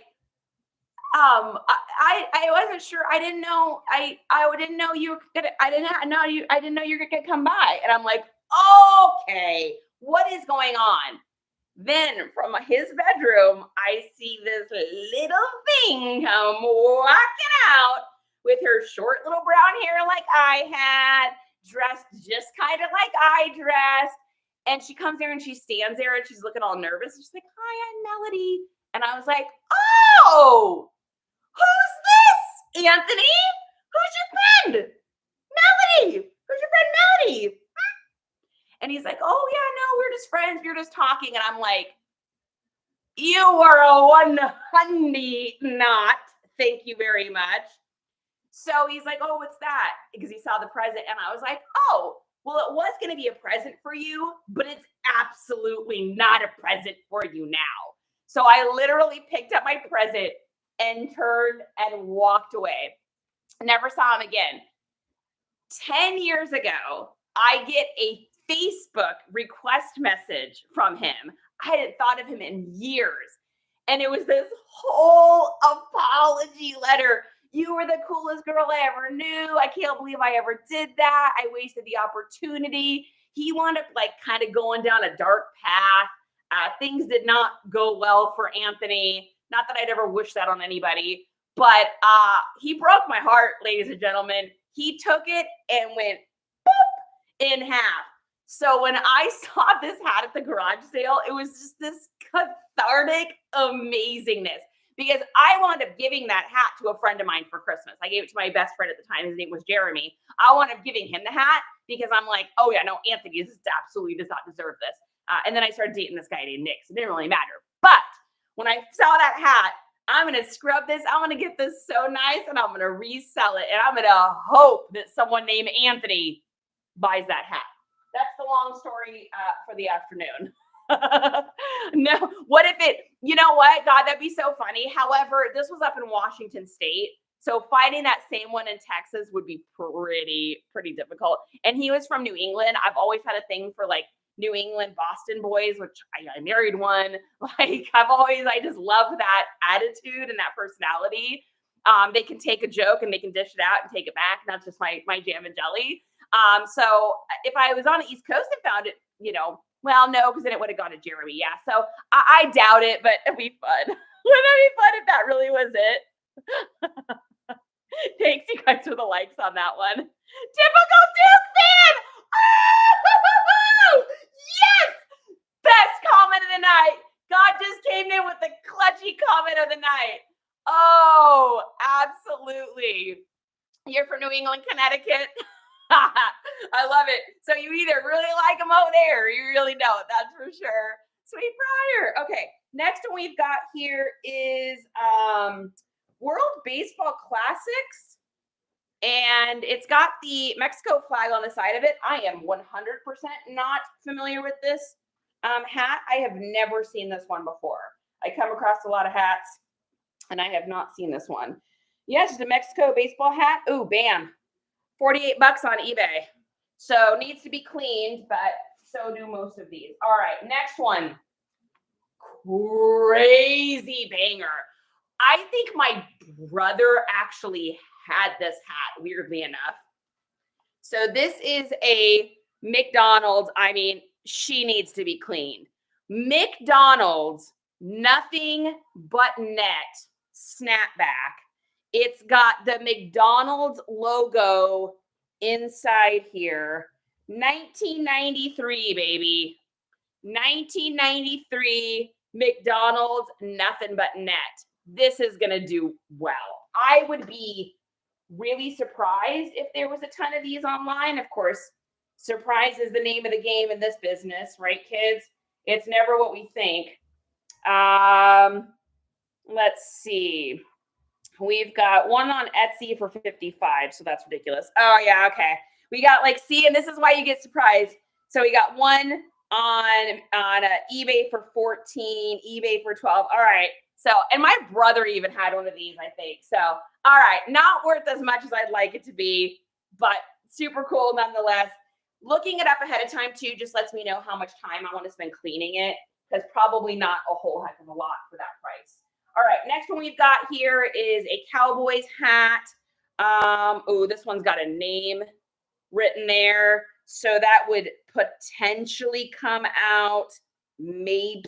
I wasn't sure. I didn't know. I didn't know you were gonna. I didn't know you were gonna come by. And I'm like, okay, what is going on? Then from his bedroom, I see this little thing come walking out with her short little brown hair like I had, dressed just kind of like I dressed. And she comes there and she stands there and she's looking all nervous. She's like, hi, I'm Melody. And I was like, oh, who's this, Anthony? Who's your friend? Melody. Who's your friend, Melody? And he's like, oh, yeah, no, we're just friends. We're just talking. And I'm like, you are a one honey not. Thank you very much. So he's like, oh, what's that? Because he saw the present. And I was like, oh, well, it was going to be a present for you, but it's absolutely not a present for you now. So I literally picked up my present and turned and walked away. Never saw him again. 10 years ago, I get a Facebook request message from him. I hadn't thought of him in years. And it was this whole apology letter. You were the coolest girl I ever knew. I can't believe I ever did that. I wasted the opportunity. He wound up like kind of going down a dark path. Things did not go well for Anthony. Not that I'd ever wish that on anybody, but he broke my heart, ladies and gentlemen. He took it and went boop in half. So when I saw this hat at the garage sale, it was just this cathartic amazingness because I wound up giving that hat to a friend of mine for Christmas. I gave it to my best friend at the time. His name was Jeremy. I wound up giving him the hat because I'm like, oh yeah, no, Anthony absolutely does not deserve this. And then I started dating this guy named Nick. So it didn't really matter. But when I saw that hat, I'm going to scrub this. I'm going to get this so nice and I'm going to resell it. And I'm going to hope that someone named Anthony buys that hat. That's the long story for the afternoon. No, what if it, you know what? God, that'd be so funny. However, this was up in Washington State. So finding that same one in Texas would be pretty difficult. And he was from New England. I've always had a thing for like New England, Boston boys, which I married one. Like I just love that attitude and that personality. They can take a joke and they can dish it out and take it back. And that's just my jam and jelly. So if I was on the East Coast and found it, well, no, because then it would have gone to Jeremy. Yeah. So I doubt it, but it'd be fun. Wouldn't it be fun if that really was it? Thanks, you guys, for the likes on that one. Typical Duke fan. Oh, yes. Best comment of the night. God just came in with the clutchy comment of the night. Oh, absolutely. You're from New England, Connecticut. I love it. So you either really like them over there or you really don't. That's for sure. Sweet Briar. Okay. Next one we've got here is World Baseball Classics. And it's got the Mexico flag on the side of it. I am 100% not familiar with this hat. I have never seen this one before. I come across a lot of hats, and I have not seen this one. Yes, it's a Mexico baseball hat. Ooh, bam. 48 bucks on eBay. So needs to be cleaned, but so do most of these. All right, next one. Crazy banger. I think my brother actually had this hat, weirdly enough. So this is a McDonald's. I mean, she needs to be cleaned. McDonald's nothing but net snapback. It's got the McDonald's logo inside here. 1993, baby. 1993 McDonald's nothing but net. This is going to do well. I would be really surprised if there was a ton of these online. Of course, surprise is the name of the game in this business, right, kids? It's never what we think. Let's see. We've got one on Etsy for 55, so that's ridiculous. Oh, yeah, okay. We got see, and this is why you get surprised. So we got one on eBay for 14, eBay for 12. All right. So, and my brother even had one of these, I think. So, all right, not worth as much as I'd like it to be, but super cool nonetheless. Looking it up ahead of time too just lets me know how much time I want to spend cleaning it, because probably not a whole heck of a lot for that price. All right, next one we've got here is a Cowboys hat. Oh, this one's got a name written there. So that would potentially come out. Maybe.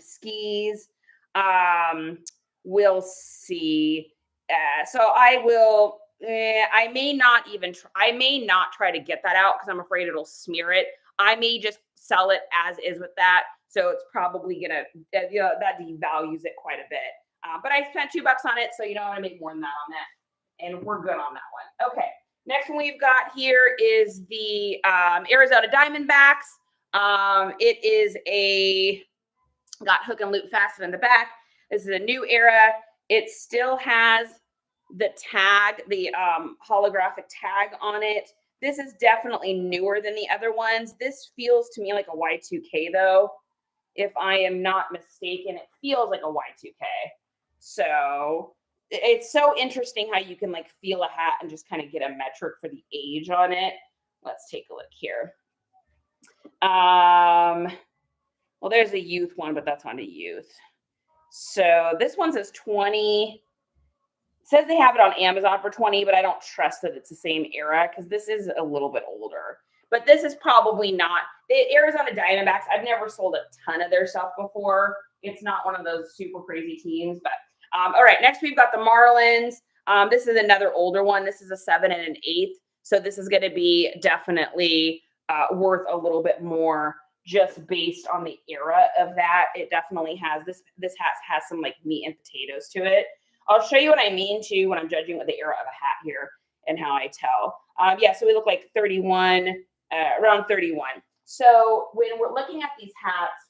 We'll see. So I will. I may not even. I may not try to get that out because I'm afraid it'll smear it. I may just sell it as is with that. So it's probably gonna. That devalues it quite a bit. But I spent $2 on it, so I make more than that on that, and we're good on that one. Okay. Next one we've got here is the Arizona Diamondbacks. It is got hook and loop fastened in the back. This is a new era. It still has the tag, the holographic tag on it. This is definitely newer than the other ones. This feels to me like a Y2K though. If I am not mistaken, it feels like a Y2K. So it's so interesting how you can feel a hat and just kind of get a metric for the age on it. Let's take a look here. Well, there's a youth one, but that's not a youth. So this one says 20. It says they have it on Amazon for 20, but I don't trust that it's the same era because this is a little bit older. But this is probably not the Arizona Diamondbacks. I've never sold a ton of their stuff before. It's not one of those super crazy teams, but all right, next we've got the Marlins. This is another older one. This is a 7 and an 8. So this is going to be definitely worth a little bit more just based on the era of that. It definitely has this hat has some meat and potatoes to it. I'll show you what I mean too when I'm judging with the era of a hat here and how I tell. Yeah, so we look like 31, around 31. So when we're looking at these hats,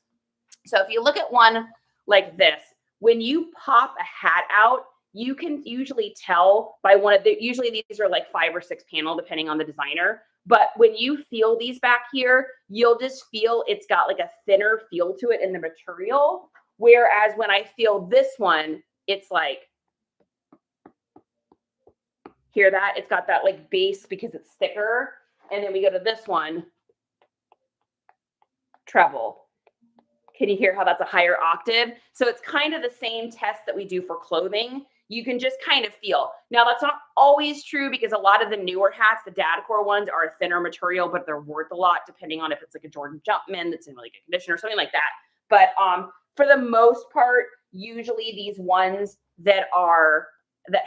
so if you look at one like this, when you pop a hat out, you can usually tell by one of the, usually these are 5 or 6 panel depending on the designer. But when you feel these back here, you'll just feel it's got a thinner feel to it in the material. Whereas when I feel this one, it's hear that? It's got that base because it's thicker. And then we go to this one, treble. Can you hear how that's a higher octave? So it's kind of the same test that we do for clothing. You can just kind of feel. Now, that's not always true because a lot of the newer hats, the Dadcore ones, are a thinner material, but they're worth a lot depending on if it's a Jordan Jumpman that's in really good condition or something like that. But for the most part, usually these ones that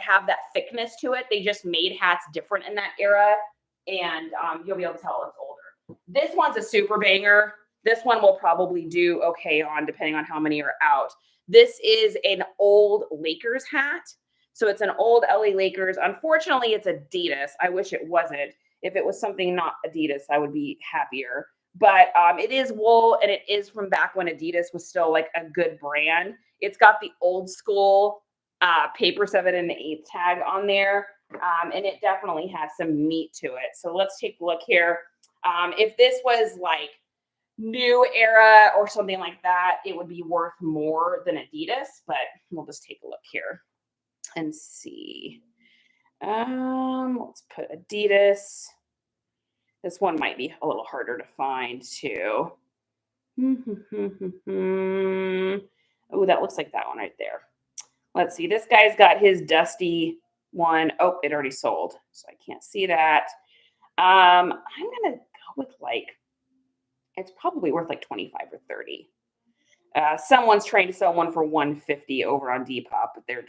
have that thickness to it, they just made hats different in that era, and you'll be able to tell it's older. This one's a super banger. This one will probably do okay on depending on how many are out. This is an old Lakers hat. So it's an old LA Lakers. Unfortunately, it's Adidas. I wish it wasn't. If it was something not Adidas, I would be happier. But it is wool, and it is from back when Adidas was still a good brand. It's got the old school paper 7 1/8 tag on there. And it definitely has some meat to it. So let's take a look here. If this was like new era or something like that, it would be worth more than Adidas, but we'll just take a look here and see. Let's put Adidas. This one might be a little harder to find too. Oh, that looks like that one right there. Let's see. This guy's got his dusty one. Oh, it already sold, so I can't see that. I'm gonna go with like, it's probably worth like 25 or 30. Someone's trying to sell one for 150 over on Depop, but they're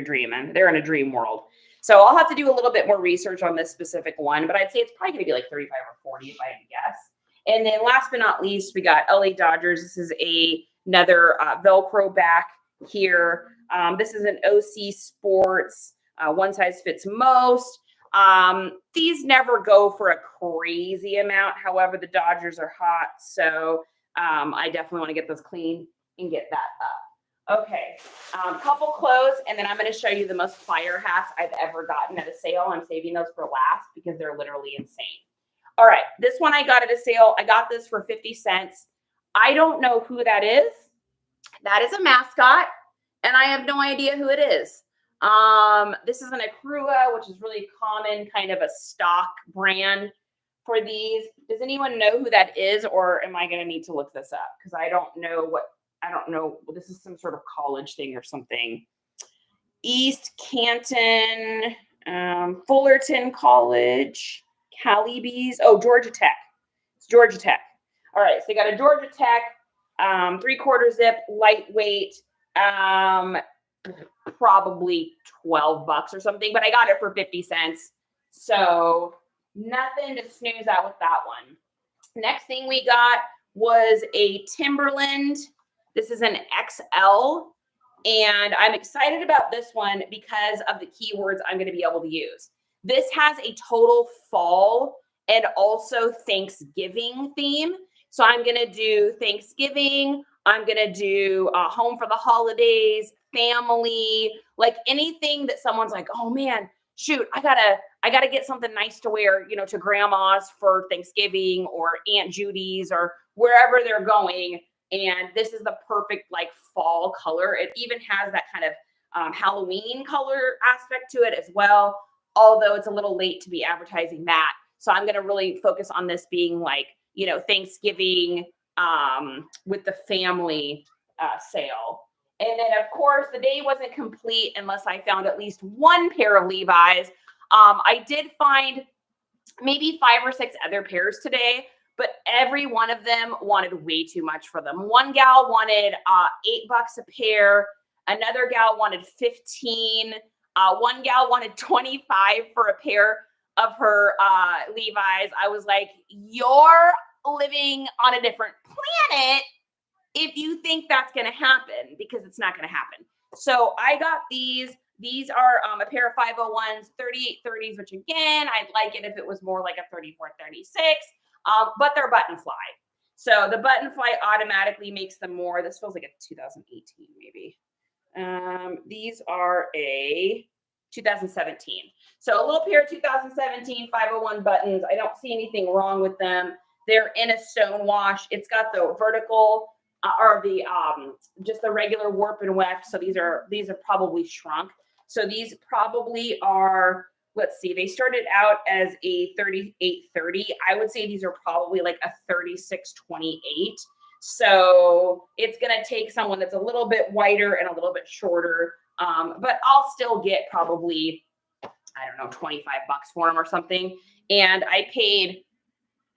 dreaming. They're in a dream world. So I'll have to do a little bit more research on this specific one, but I'd say it's probably going to be like 35 or 40 if I had to guess. And then last but not least, we got LA Dodgers. This is another Velcro back here. This is an OC Sports. One size fits most. These never go for a crazy amount. However, the Dodgers are hot, so I definitely want to get those clean and get that up. Okay, couple clothes, and then I'm going to show you the most fire hats I've ever gotten at a sale. I'm saving those for last because they're literally insane. All right, this one I got at a sale. I got this for 50 cents. I don't know who that is. That is a mascot, and I have no idea who it is. This is an Accrua, which is really common, kind of a stock brand for these. Does anyone know who that is, or am I going to need to look this up? Because I don't know. This is some sort of college thing or something. East Canton, Fullerton College, Calibes. Oh, Georgia Tech. It's Georgia Tech. All right, so you got a Georgia Tech, 3/4 zip, lightweight, probably $12 or something, but I got it for 50 cents. So nothing to snooze at with that one. Next thing we got was a Timberland. This is an XL, and I'm excited about this one because of the keywords I'm going to be able to use. This has a total fall and also Thanksgiving theme. So I'm going to do Thanksgiving. I'm going to do home for the holidays, family, like anything that someone's like, oh man, shoot, I gotta get something nice to wear, to grandma's for Thanksgiving or Aunt Judy's or wherever they're going. And this is the perfect like fall color. It even has that kind of Halloween color aspect to it as well, although it's a little late to be advertising that. So I'm going to really focus on this being like, Thanksgiving with the family sale. And then, of course, the day wasn't complete unless I found at least one pair of Levi's. I did find maybe 5 or 6 other pairs today, but every one of them wanted way too much for them. One gal wanted $8 a pair. Another gal wanted 15. One gal wanted 25 for a pair of her Levi's. I was like, you're living on a different planet if you think that's going to happen, because it's not going to happen. So I got these. These are a pair of 501s, 3830s, which again, I'd like it if it was more like a 3436, but they're button fly. So the button fly automatically makes them more. This feels like a 2018 maybe. These are a 2017. So a little pair of 2017 501 buttons. I don't see anything wrong with them. They're in a stone wash. It's got the vertical or the just the regular warp and weft. So these are probably shrunk. So these probably are, let's see, they started out as a 3830. I would say these are probably like a 3628. So it's going to take someone that's a little bit wider and a little bit shorter. But I'll still get probably, I don't know, $25 for them or something. And I paid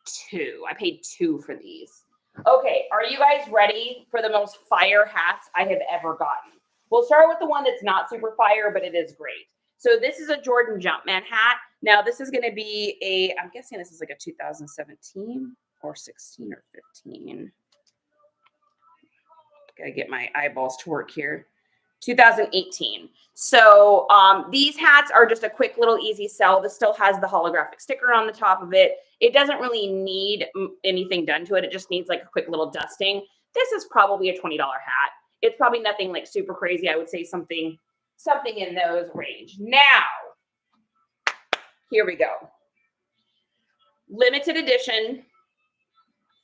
two for these. Okay, are you guys ready for the most fire hats I have ever gotten? We'll start with the one that's not super fire, but it is great. So this is a Jordan Jumpman hat. Now this is going to be I'm guessing this is like a 2017 or 16 or 15. Gotta get my eyeballs to work here. 2018. So these hats are just a quick little easy sell. This still has the holographic sticker on the top of it. It doesn't really need anything done to it. It just needs like a quick little dusting. This is probably a $20 hat. It's probably nothing like super crazy. I would say something in those range. Now, Here we go. Limited edition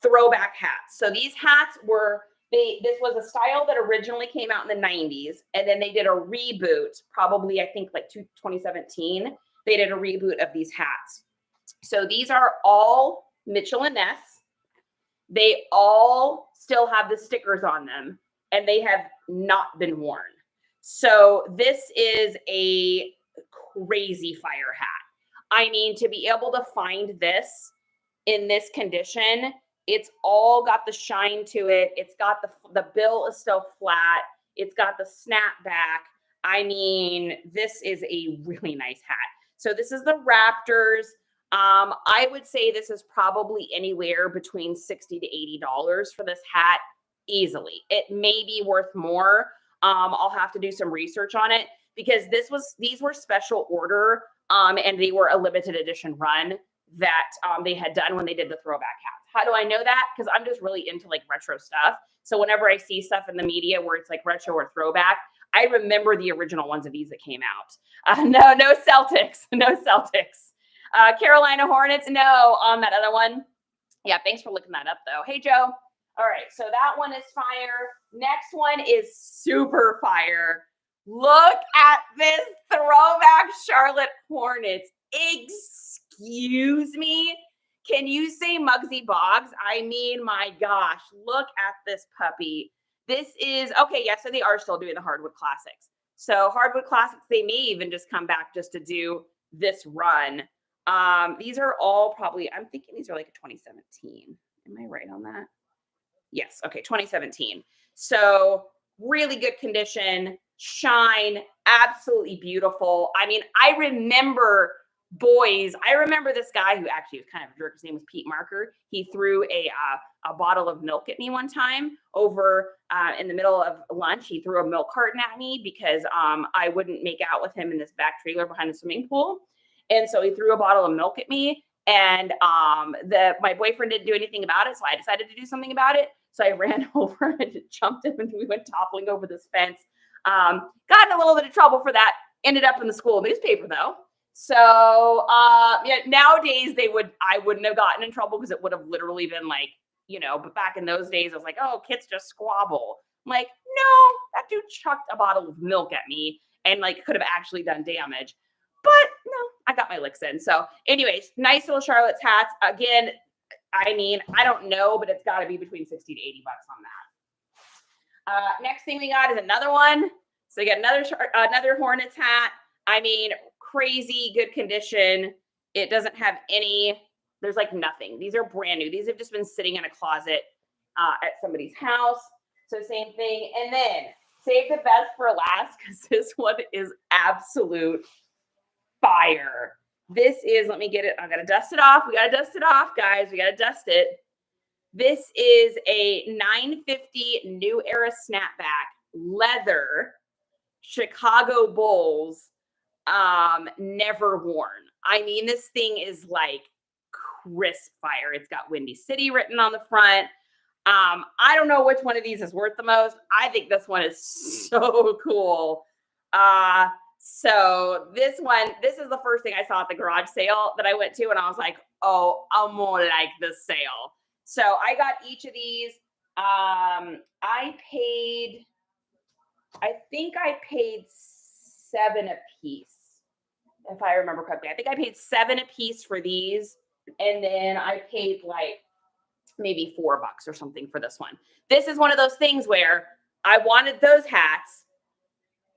throwback hats. So these hats were, this was a style that originally came out in the 90s, and then they did a reboot, probably I think like 2017. They did a reboot of these hats. So these are all Mitchell & Ness. They all still have the stickers on them, and they have not been worn. So this is a crazy fire hat. I mean, to be able to find this in this condition, it's all got the shine to it. It's got the bill is still flat. It's got the snapback. I mean, this is a really nice hat. So this is the Raptors. I would say this is probably anywhere between $60 to $80 for this hat easily. It may be worth more. I'll have to do some research on it because these were special order and they were a limited edition run that they had done when they did the throwback hats. How do I know that? Because I'm just really into like retro stuff. So whenever I see stuff in the media where it's like retro or throwback, I remember the original ones of these that came out. No Celtics, no Celtics. Carolina Hornets, no on that other one. Yeah, thanks for looking that up though. Hey, Joe. All right, so that one is fire. Next one is super fire. Look at this throwback Charlotte Hornets. Excuse me. Can you say Muggsy Boggs? I mean, my gosh, look at this puppy. This is, okay, yeah, so they are still doing the Hardwood Classics. So Hardwood Classics, they may even just come back just to do this run. These are all probably, I'm thinking these are like a 2017. Am I right on that? Yes, okay, 2017. So really good condition, shine, absolutely beautiful. I mean, I remember this guy who actually was kind of a jerk. His name was Pete Marker. He threw a bottle of milk at me one time over in the middle of lunch. He threw a milk carton at me because I wouldn't make out with him in this back trailer behind the swimming pool. And so he threw a bottle of milk at me. And my boyfriend didn't do anything about it. So I decided to do something about it. So I ran over and jumped him and we went toppling over this fence. Got in a little bit of trouble for that. Ended up in the school newspaper though. So yeah, nowadays I wouldn't have gotten in trouble because it would have literally been like, but back in those days, I was like, oh, kids just squabble. I'm like, no, that dude chucked a bottle of milk at me and like could have actually done damage. But no, I got my licks in. So anyways, nice little Charlotte's hats. Again, I mean, I don't know, but it's got to be between 60 to 80 bucks on that. Next thing we got is another one. So we got another Hornets hat. I mean, crazy good condition. It doesn't have there's like nothing. These are brand new. These have just been sitting in a closet at somebody's house. So same thing. And then save the best for last because this one is absolute fire. This is, let me get it. I got to dust it off. We got to dust it off, guys. We got to dust it. This is a 950 New Era snapback leather Chicago Bulls never worn. I mean, this thing is like crisp fire. It's got Windy City written on the front. I don't know which one of these is worth the most. I think this one is so cool. So this is the first thing I saw at the garage sale that I went to, and I was like, oh, I'm more like this sale. So I got each of these. I think I paid $7 a piece, if I remember correctly. I think I paid $7 a piece for these, and then I paid like maybe $4 or something for this one. This is one of those things where I wanted those hats.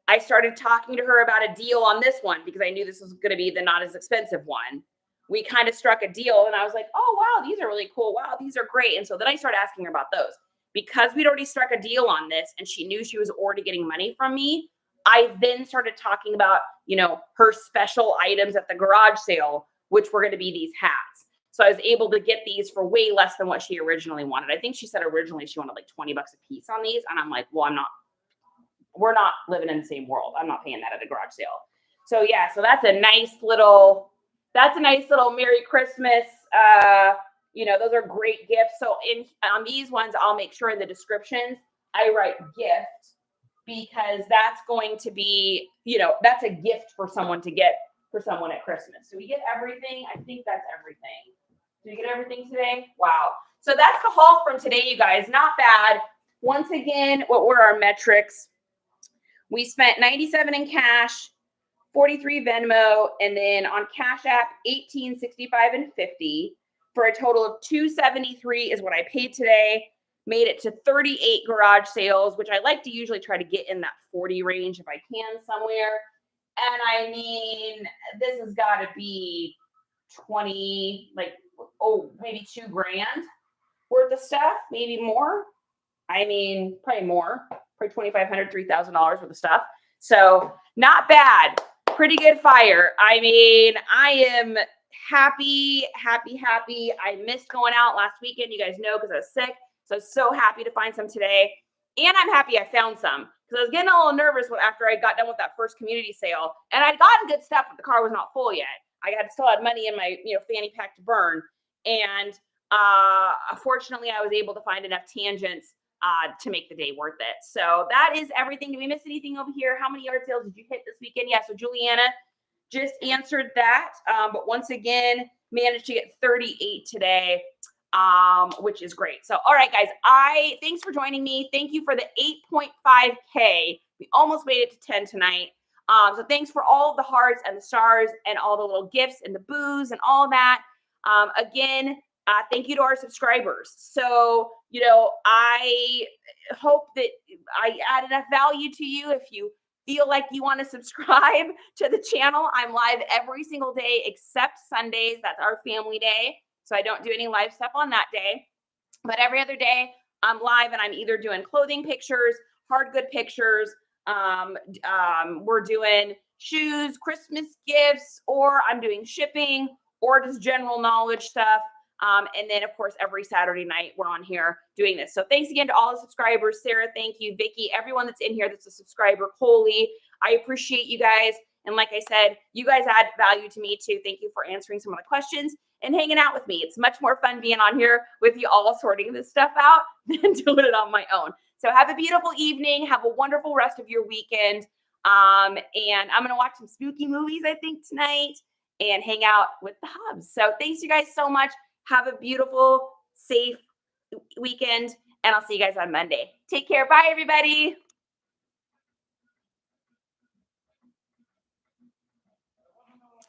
I started talking to her about a deal on this one because I knew this was going to be the not as expensive one. We kind of struck a deal and I was like, oh, wow, these are really cool. Wow, these are great. And so then I started asking her about those. Because we'd already struck a deal on this and she knew she was already getting money from me, I then started talking about, her special items at the garage sale, which were going to be these hats. So I was able to get these for way less than what she originally wanted. I think she said originally she wanted like $20 a piece on these. And I'm like, well, we're not living in the same world. I'm not paying that at a garage sale. So yeah, so that's a nice little Merry Christmas. Those are great gifts. So on these ones, I'll make sure in the descriptions, I write gift because that's going to be, that's a gift for someone to get for someone at Christmas. Do we get everything? I think that's everything. Did we get everything today? Wow. So that's the haul from today, you guys. Not bad. Once again, what were our metrics? We spent $97 in cash, $43 Venmo, and then on Cash App, $18, $65, and $50 for a total of $273 is what I paid today. Made it to 38 garage sales, which I like to usually try to get in that 40 range if I can somewhere. And I mean, this has got to be 20, like, maybe $2 grand worth of stuff, maybe more. I mean, probably more, probably $2,500, $3,000 worth of stuff. So not bad. Pretty good fire. I mean, I am happy. I missed going out last weekend. You guys know, because I was sick. So happy to find some today. And I'm happy I found some, because I was getting a little nervous after I got done with that first community sale. And I'd gotten good stuff, but the car was not full yet. I still had money in my fanny pack to burn. And fortunately, I was able to find enough tangents to make the day worth it. So that is everything. Did we miss anything over here? How many yard sales did you hit this weekend? Yeah, so Juliana just answered that. But once again, managed to get 38 today, which is great. So, all right, guys, thanks for joining me. Thank you for the 8.5K. We almost made it to 10 tonight. So thanks for all of the hearts and the stars and all the little gifts and the booze and all that. Again, thank you to our subscribers. So, I hope that I add enough value to you. If you feel like you want to subscribe to the channel, I'm live every single day except Sundays. That's our family day. So I don't do any live stuff on that day. But every other day, I'm live and I'm either doing clothing pictures, hard good pictures. We're doing shoes, Christmas gifts, or I'm doing shipping, or just general knowledge stuff. And then, of course, every Saturday night, we're on here doing this. So thanks again to all the subscribers. Sarah, thank you. Vicky, everyone that's in here that's a subscriber. Coley, I appreciate you guys. And like I said, you guys add value to me too. Thank you for answering some of the questions and hanging out with me. It's much more fun being on here with you all sorting this stuff out than doing it on my own. So have a beautiful evening. Have a wonderful rest of your weekend. And I'm going to watch some spooky movies, I think, tonight and hang out with the hubs. So thanks you guys so much. Have a beautiful, safe weekend, and I'll see you guys on Monday. Take care. Bye, everybody.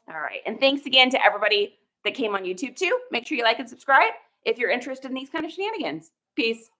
All right. And thanks again to everybody that came on YouTube, too. Make sure you like and subscribe if you're interested in these kind of shenanigans. Peace.